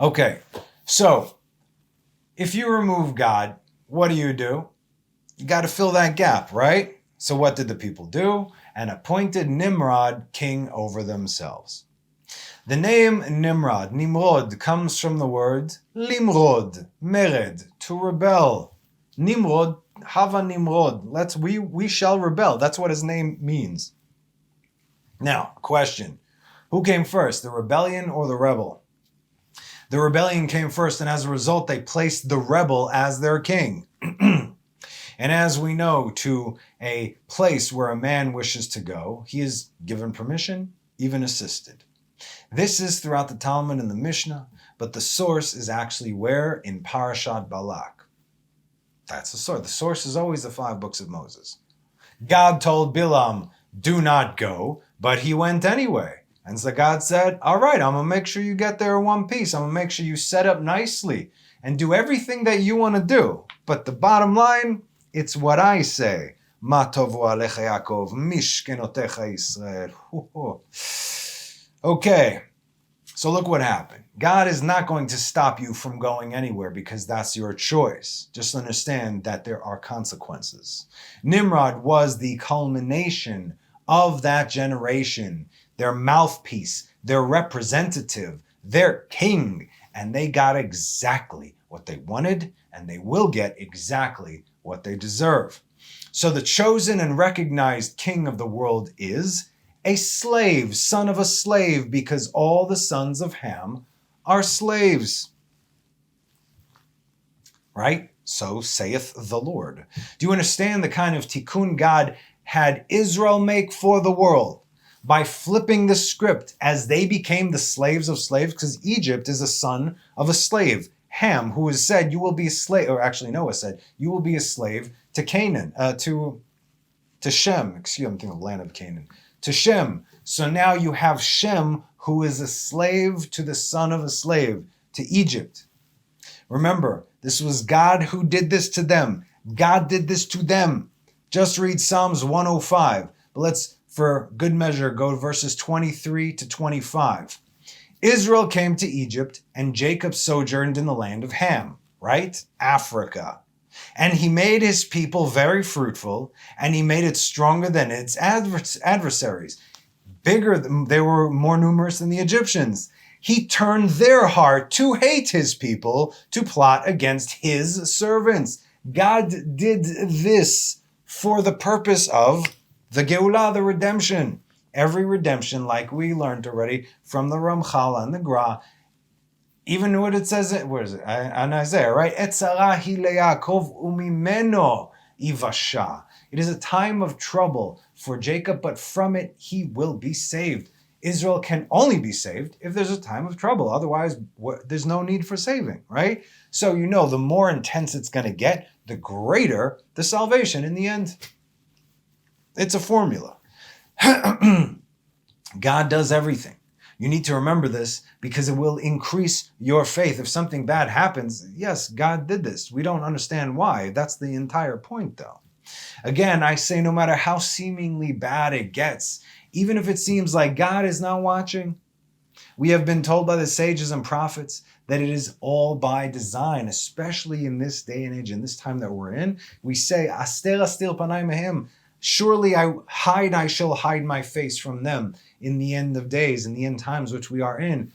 Okay, so if you remove God, what do? You got to fill that gap, right? So what did the people do? And appointed Nimrod king over themselves. The name Nimrod, comes from the word limrod, mered, to rebel. Nimrod, hava Nimrod, we shall rebel. That's what his name means. Now, question. Who came first, the rebellion or the rebel? The rebellion came first, and as a result, they placed the rebel as their king. And as we know, to a place where a man wishes to go, he is given permission, even assisted. This is throughout the Talmud and the Mishnah, but the source is actually where? In Parashat Balak. That's the source. The source is always the 5 books of Moses. God told Bilam, do not go, but he went anyway. And so God said, all right, I'm going to make sure you get there in one piece. I'm going to make sure you set up nicely and do everything that you want to do. But the bottom line, it's what I say. Ma tovu alecha Yaakov, mishkenotecha Yisrael. Okay, so look what happened. God is not going to stop you from going anywhere because that's your choice. Just understand that there are consequences. Nimrod was the culmination of that generation, their mouthpiece, their representative, their king, and they got exactly what they wanted, and they will get exactly what they deserve. So the chosen and recognized king of the world is a slave, son of a slave, because all the sons of Ham are slaves. Right? So saith the Lord. Do you understand the kind of tikkun God had Israel make for the world? By flipping the script as they became the slaves of slaves, because Egypt is a son of a slave. Ham, who has said, you will be a slave, or actually Noah said, you will be a slave to Canaan, to Shem. Excuse me, I'm thinking of the land of Canaan. To Shem. So now you have Shem, who is a slave to the son of a slave, to Egypt. Remember, this was God who did this to them. God did this to them. Just read Psalms 105. But let's, for good measure, go to verses 23 to 25. Israel came to Egypt, and Jacob sojourned in the land of Ham, right? Africa. And he made his people very fruitful, and he made it stronger than its adversaries. They were more numerous than the Egyptians. He turned their heart to hate his people, to plot against his servants. God did this for the purpose of the Geulah, the redemption. Every redemption, like we learned already from the Ramchal and the Gra, even what it says, where is it? On Isaiah, right? Etzarahi leYaakov umimeno ivasha. It is a time of trouble for Jacob, but from it he will be saved. Israel can only be saved if there's a time of trouble. Otherwise, there's no need for saving, right? So the more intense it's going to get, the greater the salvation in the end. It's a formula. God does everything. You need to remember this because it will increase your faith. If something bad happens, yes, God did this. We don't understand why. That's the entire point, though. Again, I say no matter how seemingly bad it gets, even if it seems like God is not watching, we have been told by the sages and prophets that it is all by design, especially in this day and age, in this time that we're in. We say, Aster astir panai mehem. Surely I shall hide my face from them in the end of days, in the end times which we are in.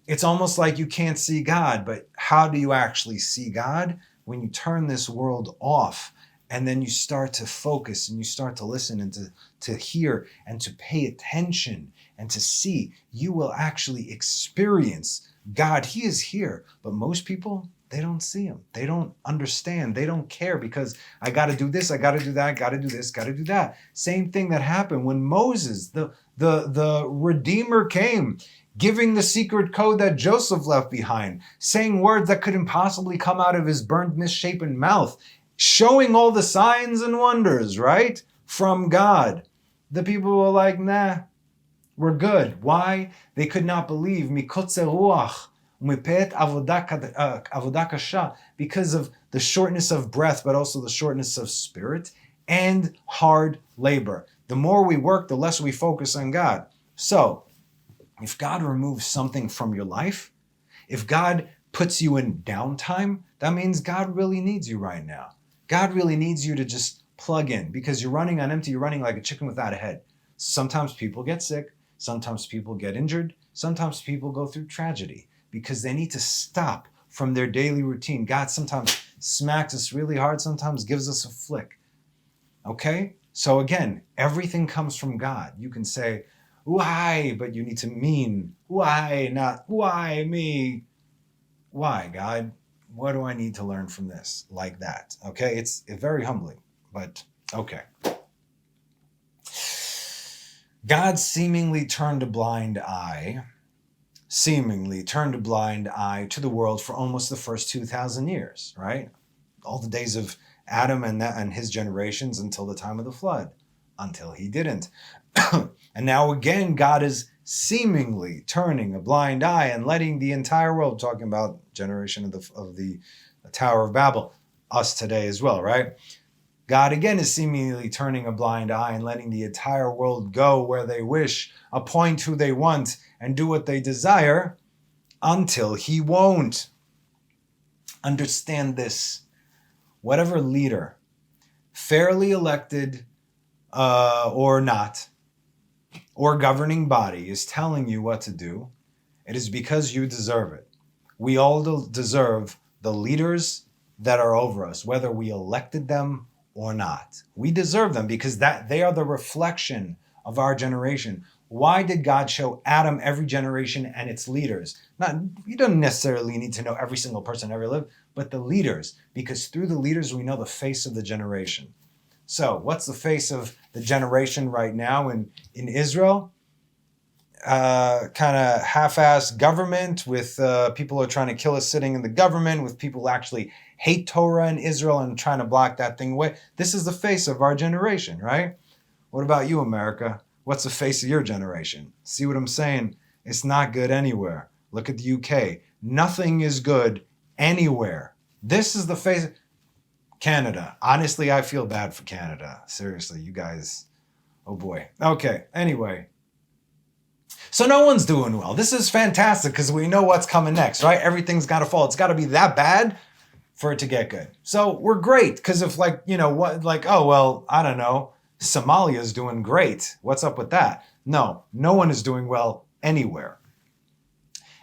It's almost like you can't see God, but how do you actually see God? When you turn this world off and then you start to focus and you start to listen and to hear and to pay attention and to see, you will actually experience God. He is here, but most people, they don't see him. They don't understand. They don't care because I got to do this, I got to do that, got to do this, got to do that. Same thing that happened when Moses, the Redeemer, came, giving the secret code that Joseph left behind, saying words that couldn't possibly come out of his burned, misshapen mouth, showing all the signs and wonders, right, from God. The people were like, nah, we're good. Why? They could not believe. Mikotze ruach. Because of the shortness of breath, but also the shortness of spirit and hard labor. The more we work, the less we focus on God. So, if God removes something from your life, if God puts you in downtime, that means God really needs you right now. God really needs you to just plug in because you're running on empty. You're running like a chicken without a head. Sometimes people get sick. Sometimes people get injured. Sometimes people go through tragedy because they need to stop from their daily routine. God sometimes smacks us really hard, sometimes gives us a flick. Okay? So again, everything comes from God. You can say, Why? But you need to mean why, not why me. Why, God? What do I need to learn from this? Like that. Okay? It's very humbling, but okay. God seemingly turned a blind eye to the world for almost the first 2,000 years, right? All the days of Adam and his generations until the time of the flood, until he didn't. And now again, God is seemingly turning a blind eye and letting the entire world, talking about generation of the Tower of Babel, us today as well, right? God again is seemingly turning a blind eye and letting the entire world go where they wish, appoint who they want, and do what they desire until he won't. Understand this. Whatever leader, fairly elected or not, or governing body is telling you what to do, it is because you deserve it. We all deserve the leaders that are over us, whether we elected them or not. We deserve them because they are the reflection of our generation. Why did God show Adam every generation and its leaders? You don't necessarily need to know every single person ever lived, but the leaders, because through the leaders we know the face of the generation. So what's the face of the generation right now in Israel? Kind of half-assed government with people who are trying to kill us sitting in the government, with people who actually hate Torah in Israel and trying to block that thing away. This is the face of our generation, right? What about you, America? What's the face of your generation? See what I'm saying? It's not good anywhere. Look at the UK. Nothing is good anywhere. This is the face. Canada. Honestly, I feel bad for Canada. Seriously, you guys. Oh boy. Okay, anyway. So no one's doing well. This is fantastic because we know what's coming next, right? Everything's got to fall. It's got to be that bad for it to get good. So we're great because if I don't know, Somalia's doing great. What's up with that? No one is doing well anywhere.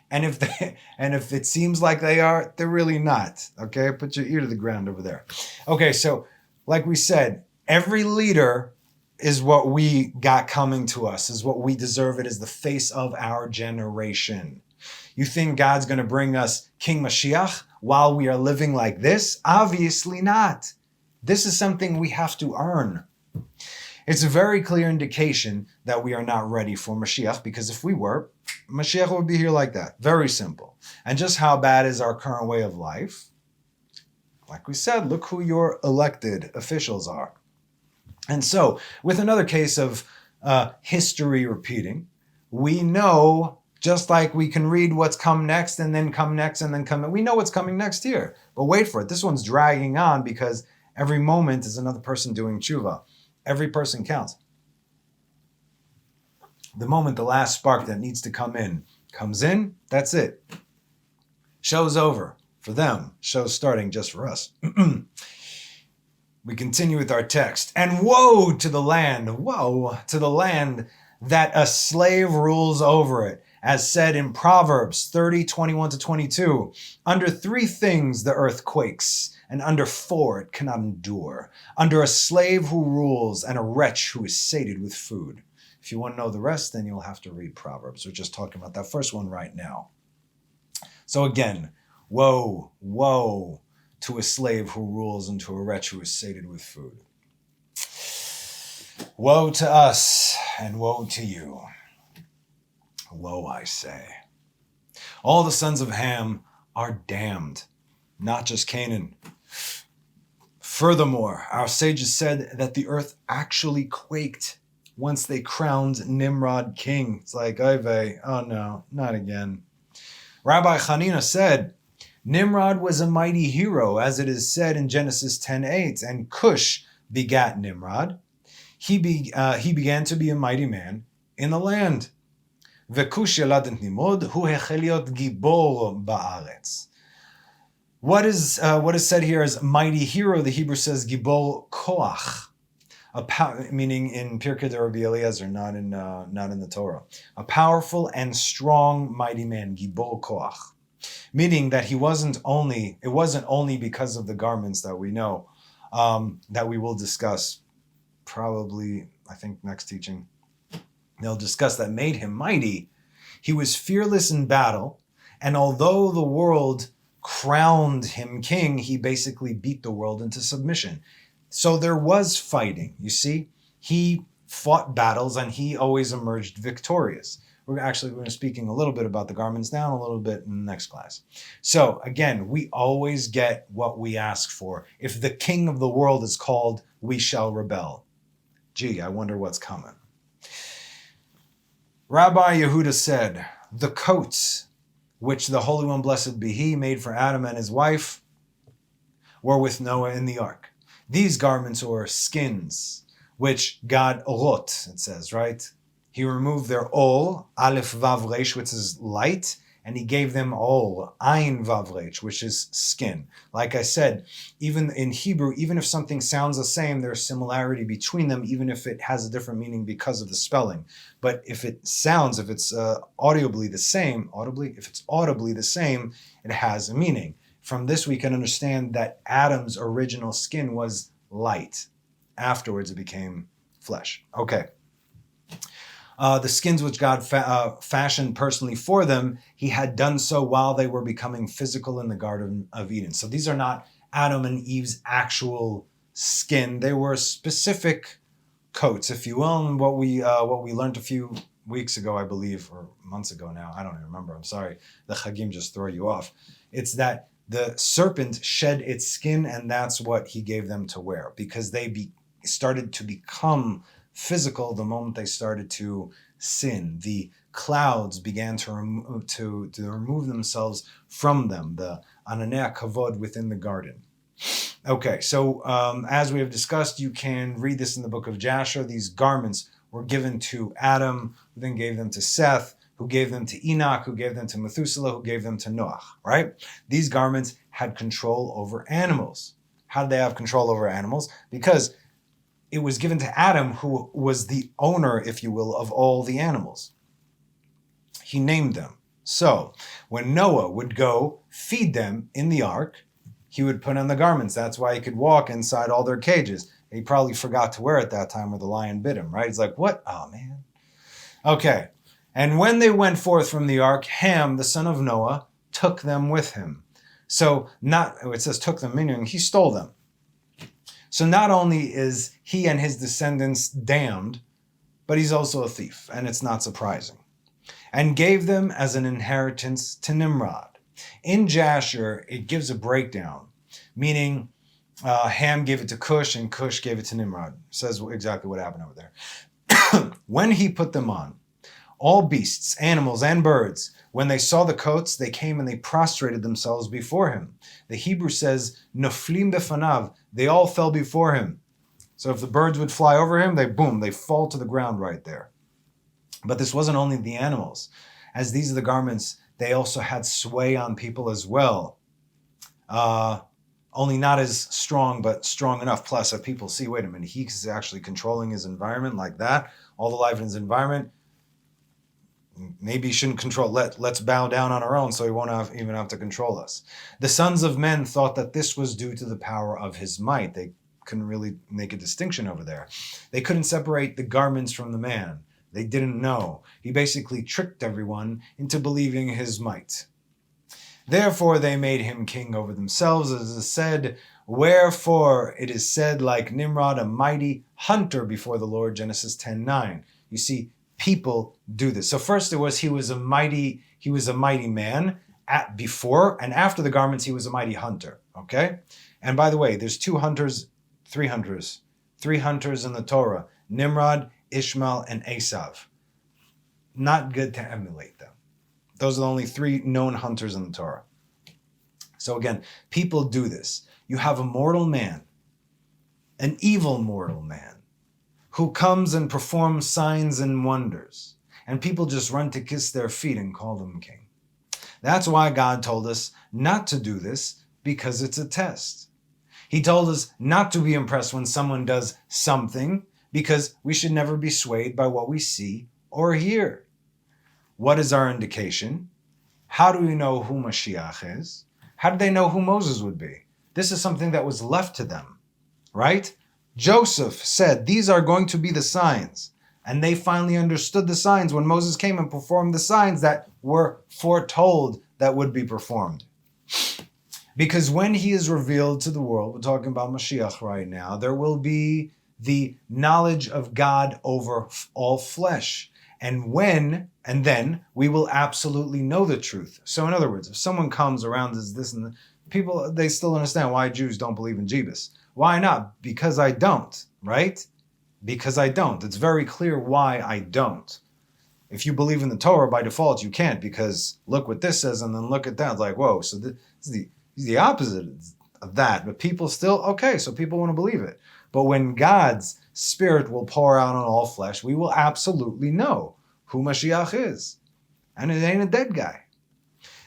And if it seems like they are, they're really not. Okay, put your ear to the ground over there. Okay, so like we said, every leader is what we got coming to us, is what we deserve. It is the face of our generation. You think God's going to bring us King Mashiach while we are living like this? Obviously not. This is something we have to earn. It's a very clear indication that we are not ready for Mashiach, because if we were, Mashiach would be here like that. Very simple. And just how bad is our current way of life? Like we said, look who your elected officials are. And so, with another case of history repeating, we know, just like we can read what's come next and then come next and then come, we know what's coming next here. But wait for it. This one's dragging on because every moment is another person doing tshuva. Every person counts. The moment the last spark that needs to come in comes in, that's it. Show's over for them. Show's starting just for us. We continue with our text. And woe to the land that a slave rules over it. As said in Proverbs 30:21-22, under 3 things the earth quakes, and under 4 it cannot endure. Under a slave who rules, and a wretch who is sated with food. If you want to know the rest, then you'll have to read Proverbs. We're just talking about that first one right now. So again, woe to a slave who rules, and to a wretch who is sated with food. Woe to us, and woe to you. Woe, I say. All the sons of Ham are damned, not just Canaan. Furthermore, our sages said that the earth actually quaked once they crowned Nimrod king. It's like, oh no, not again. Rabbi Hanina said, Nimrod was a mighty hero, as it is said in Genesis 10:8, and Cush begat Nimrod. He began to be a mighty man in the land. V'Cush yalad et Nimrod, hu hechel liot gibor ba'aretz. What is said here as mighty hero? The Hebrew says gibor koach, meaning in Pirkei de Rabbi Eliezer, not in the Torah. A powerful and strong mighty man, gibor koach, meaning that it wasn't only because of the garments that we know, that we will discuss probably, I think, next teaching. they'll discuss, that made him mighty, he was fearless in battle. And although the world crowned him king, he basically beat the world into submission. So there was fighting, you see. He fought battles and he always emerged victorious. We're going to be speaking a little bit about the garments now, a little bit in the next class. So again, we always get what we ask for. If the king of the world is called, we shall rebel. Gee, I wonder what's coming. Rabbi Yehuda said, the coats which the Holy One, blessed be He, made for Adam and his wife were with Noah in the ark. These garments or skins, which God orot, it says, right? He removed their ol, aleph vav resh, which is light, and he gave them ol, ayin vav resh, which is skin. Like I said, even in Hebrew, even if something sounds the same, there's similarity between them, even if it has a different meaning because of the spelling. But if it's audibly the same, it has a meaning. From this, we can understand that Adam's original skin was light. Afterwards, it became flesh. Okay. The skins which God fashioned personally for them, he had done so while they were becoming physical in the Garden of Eden. So these are not Adam and Eve's actual skin. They were specific coats, if you will, and what we learned a few weeks ago, I believe, or months ago now. I don't even remember. I'm sorry. The Chagim just throw you off. It's that the serpent shed its skin, and that's what he gave them to wear, because they started to become physical the moment they started to sin. The clouds began to remove themselves from them, the ananei kavod within the garden. Okay, so as we have discussed, you can read this in the book of Jasher. These garments were given to Adam, who then gave them to Seth, who gave them to Enoch, who gave them to Methuselah, who gave them to Noah, right? These garments had control over animals. How did they have control over animals? Because it was given to Adam, who was the owner, if you will, of all the animals. He named them. So when Noah would go feed them in the ark, he would put on the garments. That's why he could walk inside all their cages. He probably forgot to wear it that time where the lion bit him, right? He's like, what? Oh, man. Okay. And when they went forth from the ark, Ham, the son of Noah, took them with him. So it says took them, meaning he stole them. So not only is he and his descendants damned, but he's also a thief, and it's not surprising. And gave them as an inheritance to Nimrod. In Jasher, it gives a breakdown, meaning Ham gave it to Cush, and Cush gave it to Nimrod. It says exactly what happened over there. When he put them on, all beasts, animals, and birds, when they saw the coats, they came and they prostrated themselves before him. The Hebrew says, noflim befanav, they all fell before him. So if the birds would fly over him, they fall to the ground right there. But this wasn't only the animals. As these are the garments, they also had sway on people as well. Only not as strong, but strong enough. Plus, if people see, wait a minute, he's actually controlling his environment like that, all the life in his environment, maybe he shouldn't control. Let's bow down on our own so he won't even have to control us. The sons of men thought that this was due to the power of his might. They couldn't really make a distinction over there. They couldn't separate the garments from the man. They didn't know. He basically tricked everyone into believing his might. Therefore they made him king over themselves, as is said, wherefore it is said, like Nimrod, a mighty hunter before the Lord, Genesis 10:9. You see, people do this. So first he was a mighty man before, and after the garments he was a mighty hunter. Okay? And by the way, there's three hunters in the Torah: Nimrod, Ishmael, and Esav. Not good to emulate them. Those are the only three known hunters in the Torah. So again, people do this. You have a mortal man, an evil mortal man, who comes and performs signs and wonders, and people just run to kiss their feet and call them king. That's why God told us not to do this, because it's a test. He told us not to be impressed when someone does something, because we should never be swayed by what we see or hear. What is our indication? How do we know who Mashiach is? How did they know who Moses would be? This is something that was left to them, right? Joseph said, these are going to be the signs. And they finally understood the signs when Moses came and performed the signs that were foretold that would be performed. Because when he is revealed to the world, we're talking about Mashiach right now, there will be the knowledge of God over all flesh. And then we will absolutely know the truth. So in other words, if someone comes around as this and that, people, they still understand why Jews don't believe in Jesus. Why not? Because I don't, right? Because I don't. It's very clear why I don't. If you believe in the Torah, by default, you can't, because look what this says and then look at that. It's like, whoa, so this is the opposite of that. But people still, okay, so people want to believe it. But when God's Spirit will pour out on all flesh, we will absolutely know who Mashiach is. And it ain't a dead guy.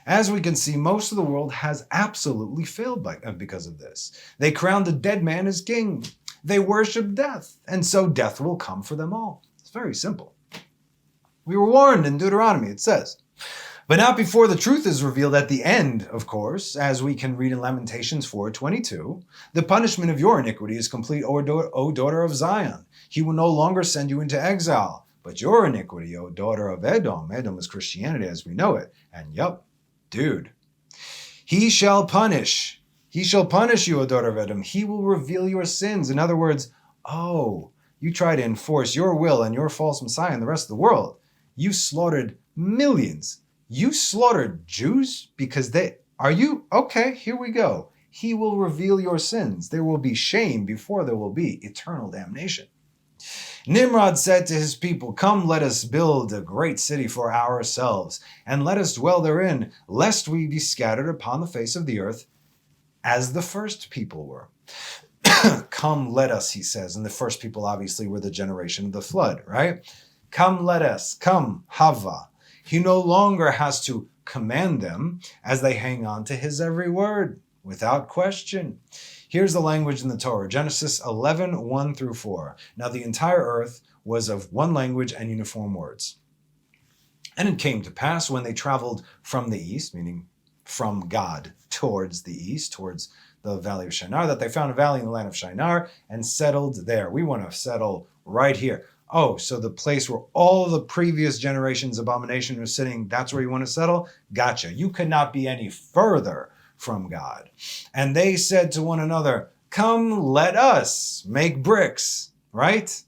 As we can see, most of the world has absolutely failed because of this. They crowned a dead man as king. They worship death, and so death will come for them all. It's very simple. We were warned in Deuteronomy, it says. But not before the truth is revealed at the end, of course, as we can read in Lamentations 4:22. The punishment of your iniquity is complete, O daughter of Zion. He will no longer send you into exile. But your iniquity, O daughter of Edom. Edom is Christianity as we know it. And yup, dude. He shall punish. He shall punish you, O daughter of Edom. He will reveal your sins. In other words, oh, you try to enforce your will and your false Messiah in the rest of the world. You slaughtered millions. You slaughtered Jews because okay, here we go. He will reveal your sins. There will be shame before there will be eternal damnation. Nimrod said to his people, come, let us build a great city for ourselves, and let us dwell therein, lest we be scattered upon the face of the earth, as the first people were. Come, let us, he says. And the first people obviously were the generation of the flood, right? Come, let us. Come, Hava. He no longer has to command them as they hang on to his every word, without question. Here's the language in the Torah, Genesis 11, 1 through 4. Now the entire earth was of one language and uniform words. And it came to pass when they traveled from the east, meaning from God towards the east, towards the valley of Shinar, that they found a valley in the land of Shinar and settled there. We want to settle right here. Oh, so the place where all the previous generations' abomination was sitting, that's where you want to settle? Gotcha. You could not be any further from God. And they said to one another, come, let us make bricks, right?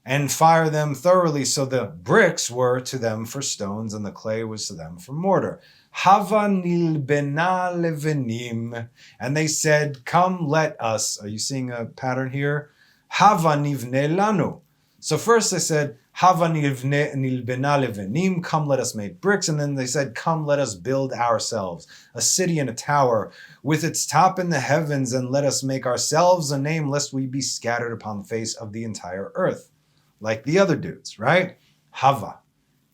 And fire them thoroughly. So the bricks were to them for stones, and the clay was to them for mortar. Hava nilbena levenim. And they said, come, let us. Are you seeing a pattern here? Hava nivne lanu. So first they said, Hava nilbena levenim, come let us make bricks. And then they said, come let us build ourselves a city and a tower with its top in the heavens, and let us make ourselves a name lest we be scattered upon the face of the entire earth. Like the other dudes, right? Hava.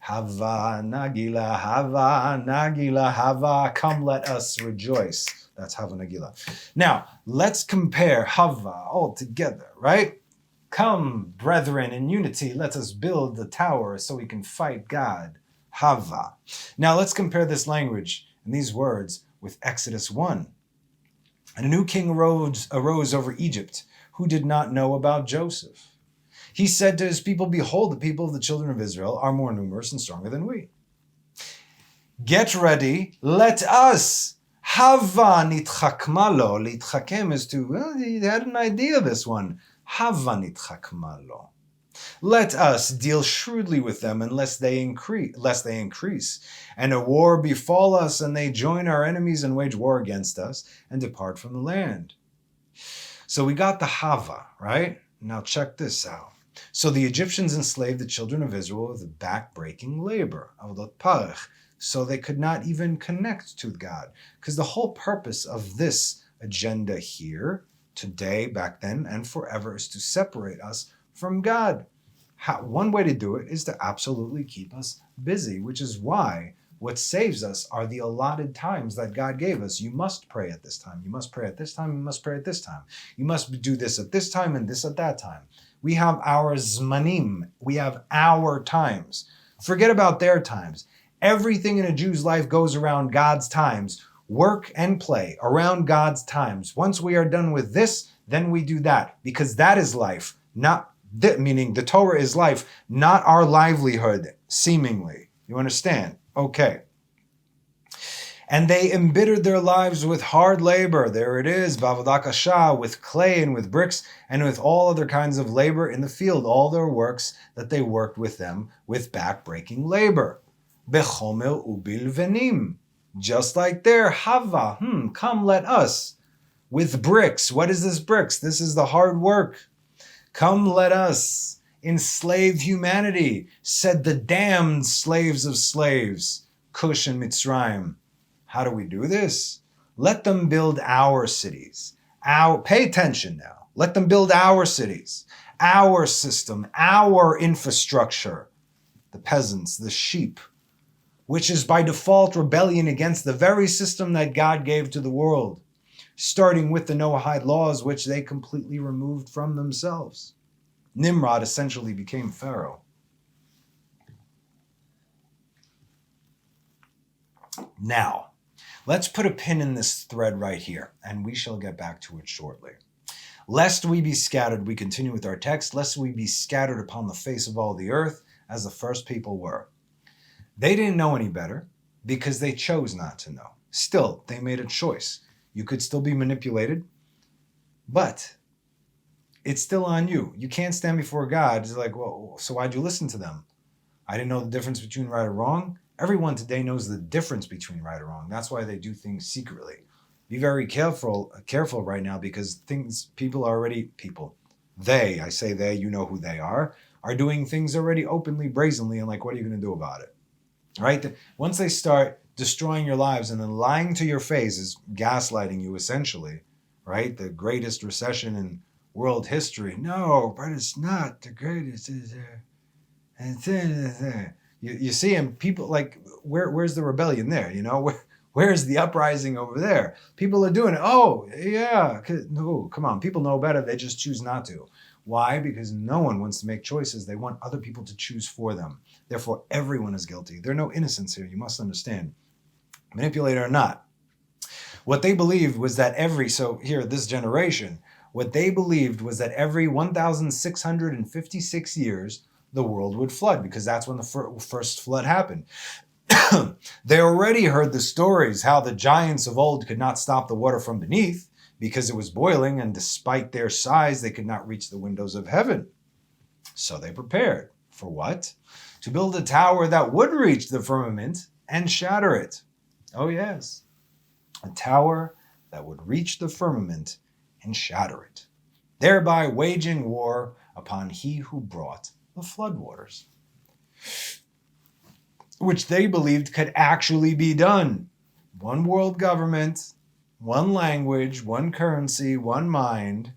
Hava Nagila, Hava Nagila, Hava, come let us rejoice. That's Hava Nagila. Now, let's compare Hava all together, right? Come, brethren, in unity, let us build the tower so we can fight God. Hava. Now let's compare this language and these words with Exodus 1. And a new king arose over Egypt, who did not know about Joseph. He said to his people, behold, the people of the children of Israel are more numerous and stronger than we. Get ready, let us. Hava nitchakmalo. Litchakem is to, well, he had an idea, this one. Hava nitchakmalo. Let us deal shrewdly with them, lest they increase, and a war befall us, and they join our enemies and wage war against us, and depart from the land. So we got the Hava, right? Now check this out. So the Egyptians enslaved the children of Israel with back-breaking labor, avodat parach, so they could not even connect to God. Because the whole purpose of this agenda here, today, back then, and forever, is to separate us from God. One way to do it is to absolutely keep us busy, which is why what saves us are the allotted times that God gave us. You must pray at this time. You must pray at this time. You must pray at this time. You must do this at this time and this at that time. We have our zmanim. We have our times. Forget about their times. Everything in a Jew's life goes around God's times. Work and play around God's times. Once we are done with this, then we do that. Because that is life, not Meaning the Torah is life, not our livelihood, seemingly. You understand? Okay. And they embittered their lives with hard labor. There it is, b'avodah kasha, with clay and with bricks and with all other kinds of labor in the field. All their works that they worked with them with back-breaking labor. Bechomer ubilvenim. Just like there, hava, come let us. With bricks. What is this bricks? This is the hard work. Come let us enslave humanity, said the damned slaves of slaves, Cush and Mitzrayim. How do we do this? Let them build our cities. Pay attention now. Let them build our cities, our system, our infrastructure. The peasants, the sheep, which is by default rebellion against the very system that God gave to the world, starting with the Noahide laws, which they completely removed from themselves. Nimrod essentially became Pharaoh. Now, let's put a pin in this thread right here, and we shall get back to it shortly. Lest we be scattered, we continue with our text, lest we be scattered upon the face of all the earth, as the first people were. They didn't know any better, because they chose not to know. Still, they made a choice. You could still be manipulated, but it's still on you. You can't stand before God. It's like, well, so why'd you listen to them? I didn't know the difference between right or wrong. Everyone today knows the difference between right or wrong. That's why they do things secretly. Be very careful right now, because I say they, you know who they are doing things already openly, brazenly, and like, what are you going to do about it? Right? Once they start destroying your lives and then lying to your face, is gaslighting you essentially, right? The greatest recession in world history. No, but it's not the greatest. You see, and people like, where's the rebellion there? You know, where's the uprising over there? People are doing it. Oh, yeah. No, come on. People know better. They just choose not to. Why? Because no one wants to make choices. They want other people to choose for them. Therefore, everyone is guilty. There are no innocents here. You must understand. Manipulator or not. What they believed was that this generation, what they believed was that every 1,656 years, the world would flood, because that's when the first flood happened. They already heard the stories how the giants of old could not stop the water from beneath because it was boiling, and despite their size, they could not reach the windows of heaven. So they prepared. For what? To build a tower that would reach the firmament and shatter it. Oh yes, a tower that would reach the firmament and shatter it, thereby waging war upon he who brought the floodwaters, which they believed could actually be done. One world government, one language, one currency, one mind,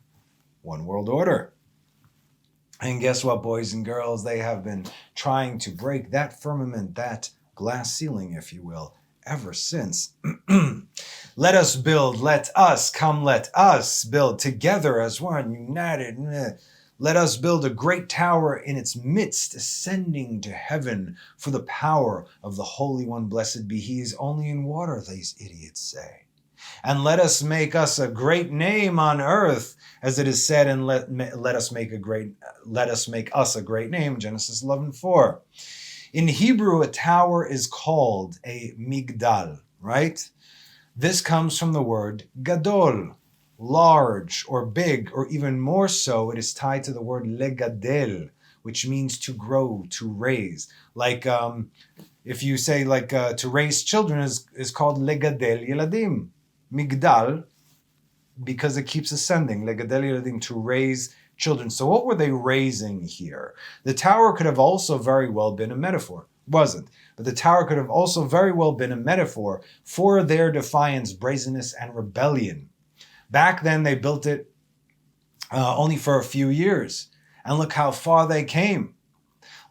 one world order. And guess what, boys and girls? They have been trying to break that firmament, that glass ceiling, if you will, ever since. Let us build, let us build together as one, united. Let us build a great tower in its midst, ascending to heaven, for the power of the Holy One, blessed be He, is only in water, these idiots say. And let us make us a great name on earth, as it is said, and let us make us a great name, Genesis 11:4. In Hebrew, a tower is called a migdal, right? This comes from the word gadol, large or big, or even more so, it is tied to the word legadel, which means to grow, to raise. Like if you say to raise children is called legadel yeladim. Migdal, because it keeps ascending. Legadel yeladim, to raise children. So what were they raising here? The tower could have also very well been a metaphor. Wasn't. But the tower could have also very well been a metaphor for their defiance, brazenness, and rebellion. Back then, they built it only for a few years. And look how far they came.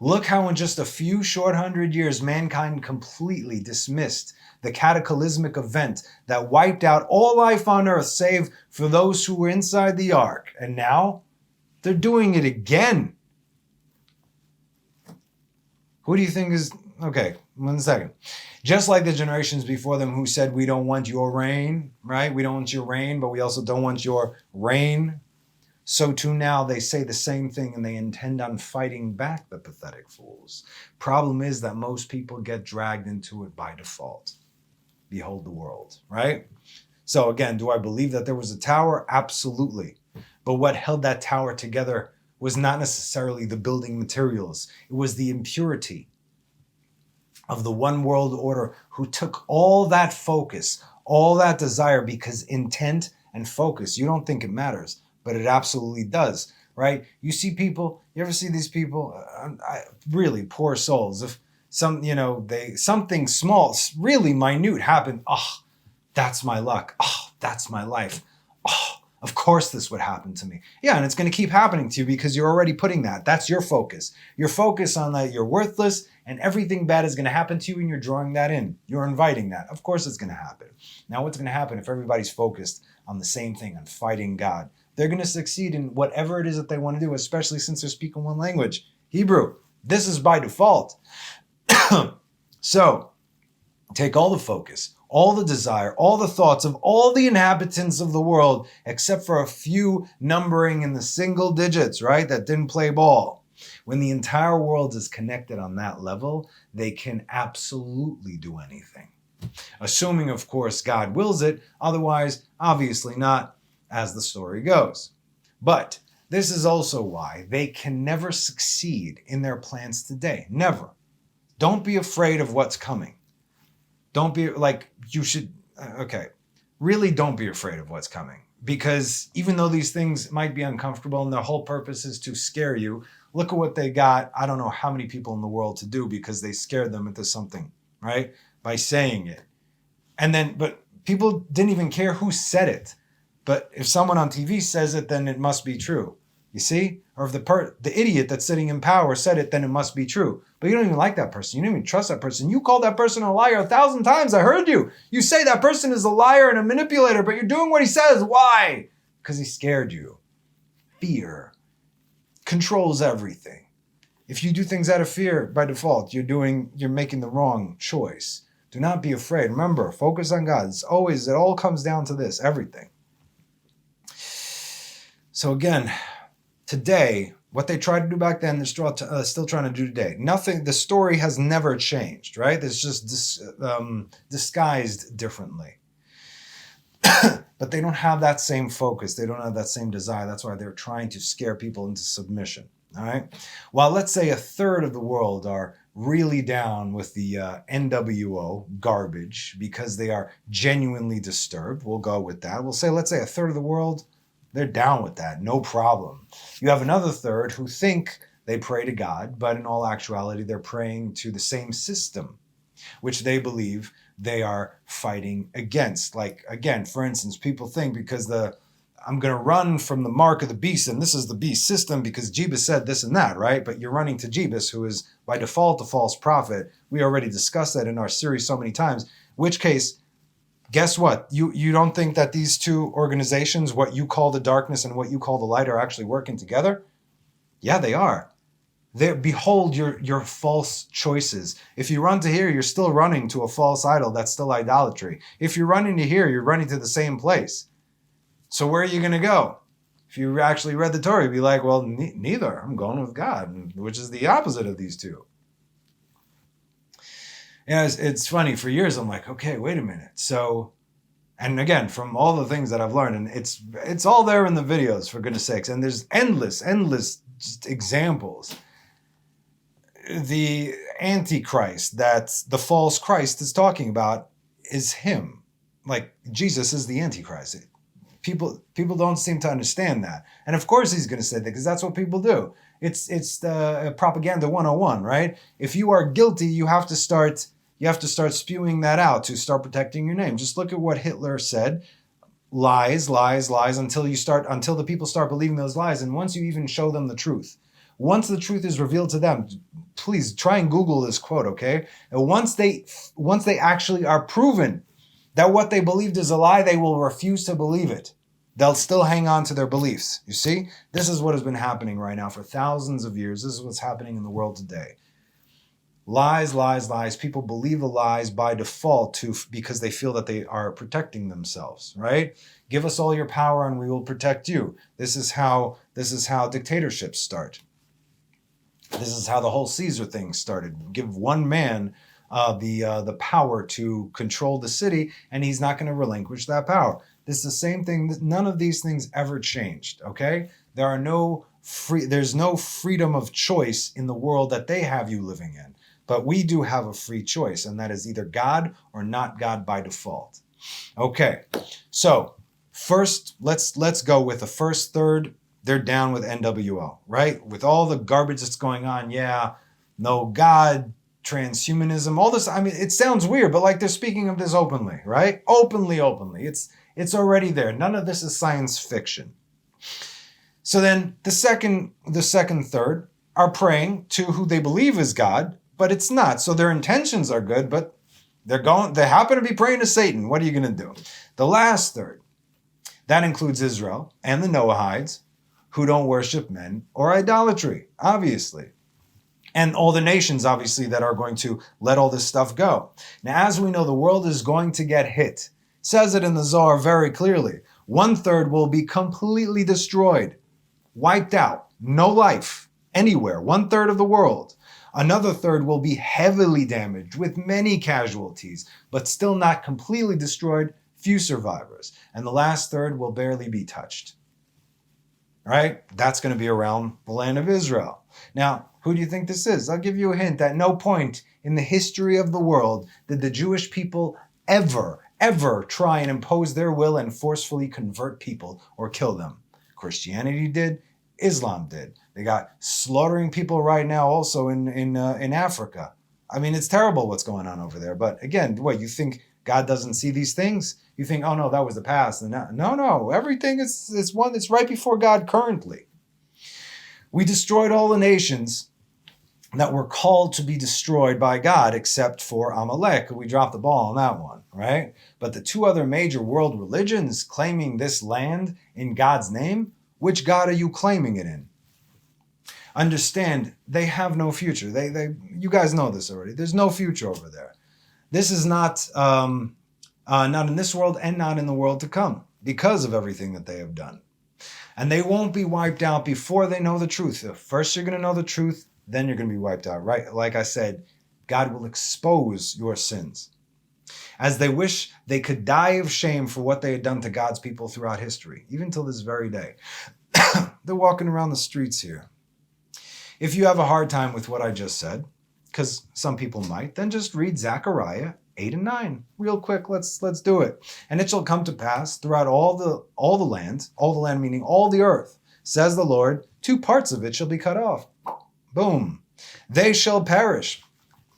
Look how in just a few short 100 years, mankind completely dismissed the cataclysmic event that wiped out all life on earth, save for those who were inside the ark. And now, they're doing it again. Who do you think is... Okay, 1 second. Just like the generations before them who said, we don't want your rain, right? We don't want your rain, but we also don't want your reign. so too now they say the same thing and they intend on fighting back the pathetic fools. Problem is that most people get dragged into it by default. Behold the world, right? So again, do I believe that there was a tower? Absolutely. But what held that tower together was not necessarily the building materials. It was the impurity of the one world order who took all that focus, all that desire, because intent and focus, you don't think it matters, but it absolutely does, right? You see people, you ever see these people, really poor souls, if something small, really minute happened, oh, that's my luck, oh, that's my life, oh, of course this would happen to me. Yeah, and it's going to keep happening to you because you're already putting that's your focus. Your focus on that you're worthless and everything bad is going to happen to you and you're drawing that in. You're inviting that. Of course it's going to happen. Now what's going to happen if everybody's focused on the same thing, on fighting God? They're going to succeed in whatever it is that they want to do, especially since they're speaking one language, Hebrew. This is by default. So take all the focus, all the desire, all the thoughts of all the inhabitants of the world, except for a few numbering in the single digits, right, that didn't play ball. When the entire world is connected on that level, they can absolutely do anything. Assuming, of course, God wills it. Otherwise, obviously not, as the story goes. But this is also why they can never succeed in their plans today. Never. Don't be afraid of what's coming. Don't be really don't be afraid of what's coming. Because even though these things might be uncomfortable and their whole purpose is to scare you, look at what they got, I don't know how many people in the world to do because they scared them into something, right? By saying it. But people didn't even care who said it. But if someone on TV says it, then it must be true. You see? Or if the idiot that's sitting in power said it, then it must be true. But you don't even like that person. You don't even trust that person. You called that person a liar 1,000 times. I heard you. You say that person is a liar and a manipulator, but you're doing what he says. Why? Because he scared you. Fear controls everything. If you do things out of fear by default, you're making the wrong choice. Do not be afraid. Remember, focus on God. It all comes down to this, everything. So again, today, what they tried to do back then, they're still trying to do today. Nothing, the story has never changed, right? It's just disguised differently. But they don't have that same focus. They don't have that same desire. That's why they're trying to scare people into submission, all right? While let's say a third of the world are really down with the NWO garbage because they are genuinely disturbed, we'll go with that. We'll say, let's say a third of the world, they're down with that, no problem. You have another third who think they pray to God, but in all actuality, they're praying to the same system, which they believe they are fighting against. Like, again, for instance, people think because I'm going to run from the mark of the beast, and this is the beast system because Jebus said this and that, right? But you're running to Jebus, who is by default a false prophet. We already discussed that in our series so many times, in which case, guess what? You don't think that these two organizations, what you call the darkness and what you call the light, are actually working together? Yeah, they are. Behold your false choices. If you run to here, you're still running to a false idol. That's still idolatry. If you're running to here, you're running to the same place. So where are you going to go? If you actually read the Torah, you'd be like, well, neither. I'm going with God, which is the opposite of these two. Yeah, it's funny. For years, I'm like, okay, wait a minute. So, and again, from all the things that I've learned, and it's all there in the videos, for goodness sakes, and there's endless just examples. The Antichrist that the false Christ is talking about is him. Like, Jesus is the Antichrist. People don't seem to understand that. And of course he's going to say that because that's what people do. It's the propaganda 101, right? If you are guilty, you have to start spewing that out to start protecting your name. Just look at what Hitler said. Lies, lies, lies until the people start believing those lies. And once you even show them the truth, once the truth is revealed to them, please try and Google this quote, okay? And once they actually are proven that what they believed is a lie, they will refuse to believe it. They'll still hang on to their beliefs. You see? This is what has been happening right now for thousands of years. This is what's happening in the world today. Lies, lies, lies. People believe the lies by default because they feel that they are protecting themselves, right? Give us all your power and we will protect you. This is how This is how dictatorships start. This is how the whole Caesar thing started. Give one man the power to control the city, and he's not going to relinquish that power. This is the same thing. None of these things ever changed, okay? There's no freedom of choice in the world that they have you living in. But we do have a free choice, and that is either God or not God by default. Okay, so first, let's go with the first third. They're down with NWO, right? With all the garbage that's going on, no God, transhumanism, all this. I mean, it sounds weird, but like they're speaking of this openly, right? Openly. It's already there. None of this is science fiction. So then the second third are praying to who they believe is God, but it's not. So their intentions are good, but they happen to be praying to Satan. What are you going to do? The last third, that includes Israel and the Noahides, who don't worship men or idolatry, obviously. And all the nations, obviously, that are going to let all this stuff go. Now, as we know, the world is going to get hit. It says it in the Zohar very clearly. 1/3 will be completely destroyed, wiped out, no life anywhere, 1/3 of the world. Another third will be heavily damaged with many casualties, but still not completely destroyed, few survivors. And the last third will barely be touched. Right? That's going to be around the land of Israel. Now, who do you think this is? I'll give you a hint. At no point in the history of the world did the Jewish people ever try and impose their will and forcefully convert people or kill them. Christianity did. Islam did. They got slaughtering people right now also in Africa. I mean, it's terrible what's going on over there. But again, what, you think God doesn't see these things? You think, oh no, that was the past. And no, everything it's right before God currently. We destroyed all the nations that were called to be destroyed by God, except for Amalek. We dropped the ball on that one, right? But the two other major world religions claiming this land in God's name, which God are you claiming it in? Understand, they have no future. You guys know this already. There's no future over there. This is not in this world and not in the world to come because of everything that they have done. And they won't be wiped out before they know the truth. First, you're going to know the truth, then you're going to be wiped out, right? Like I said, God will expose your sins. As they wish they could die of shame for what they had done to God's people throughout history, even till this very day. They're walking around the streets here. If you have a hard time with what I just said, because some people might, then just read Zechariah 8 and 9. Real quick, let's do it. And it shall come to pass throughout all the land meaning all the earth, says the Lord, 2 parts of it shall be cut off. Boom. They shall perish.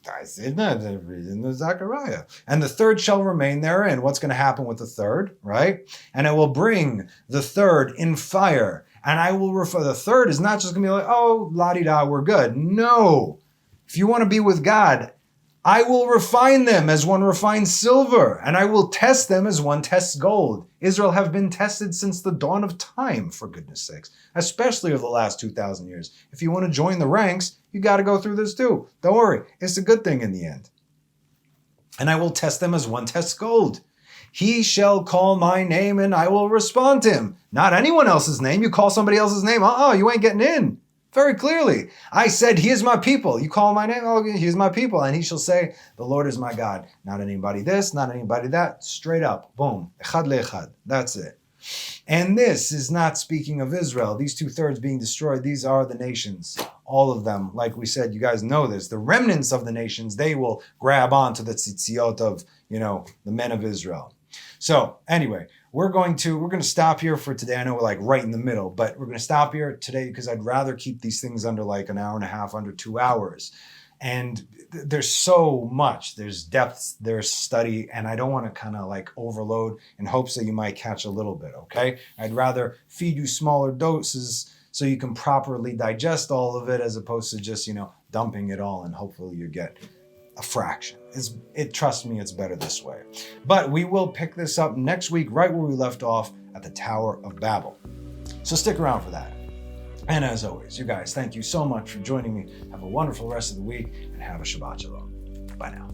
I said that in the Zechariah. And the third shall remain therein. What's going to happen with the third, right? And I will bring the third in fire. And I will refer, the third is not just going to be like, oh, la-di-da, we're good. No. If you want to be with God, I will refine them as one refines silver, and I will test them as one tests gold. Israel have been tested since the dawn of time, for goodness sakes, especially over the last 2,000 years. If you want to join the ranks, you got to go through this too. Don't worry, it's a good thing in the end. And I will test them as one tests gold. He shall call my name, and I will respond to him. Not anyone else's name. You call somebody else's name, you ain't getting in. Very clearly. I said, he is my people. You call my name, he is my people. And he shall say, the Lord is my God. Not anybody this, not anybody that. Straight up. Boom. Echad le'echad. That's it. And this is not speaking of Israel. These 2/3 being destroyed, these are the nations. All of them. Like we said, you guys know this. The remnants of the nations, they will grab onto the tzitziot of, the men of Israel. So anyway, we're going to stop here for today. I know we're like right in the middle, but we're going to stop here today because I'd rather keep these things under like an hour and a half, under 2 hours. And there's so much. There's depth, there's study, and I don't want to kind of like overload in hopes that you might catch a little bit, okay? I'd rather feed you smaller doses so you can properly digest all of it as opposed to just, dumping it all and hopefully you get a fraction. Trust me, it's better this way. But we will pick this up next week, right where we left off at the Tower of Babel. So stick around for that. And as always, you guys, thank you so much for joining me. Have a wonderful rest of the week and have a Shabbat Shalom. Bye now.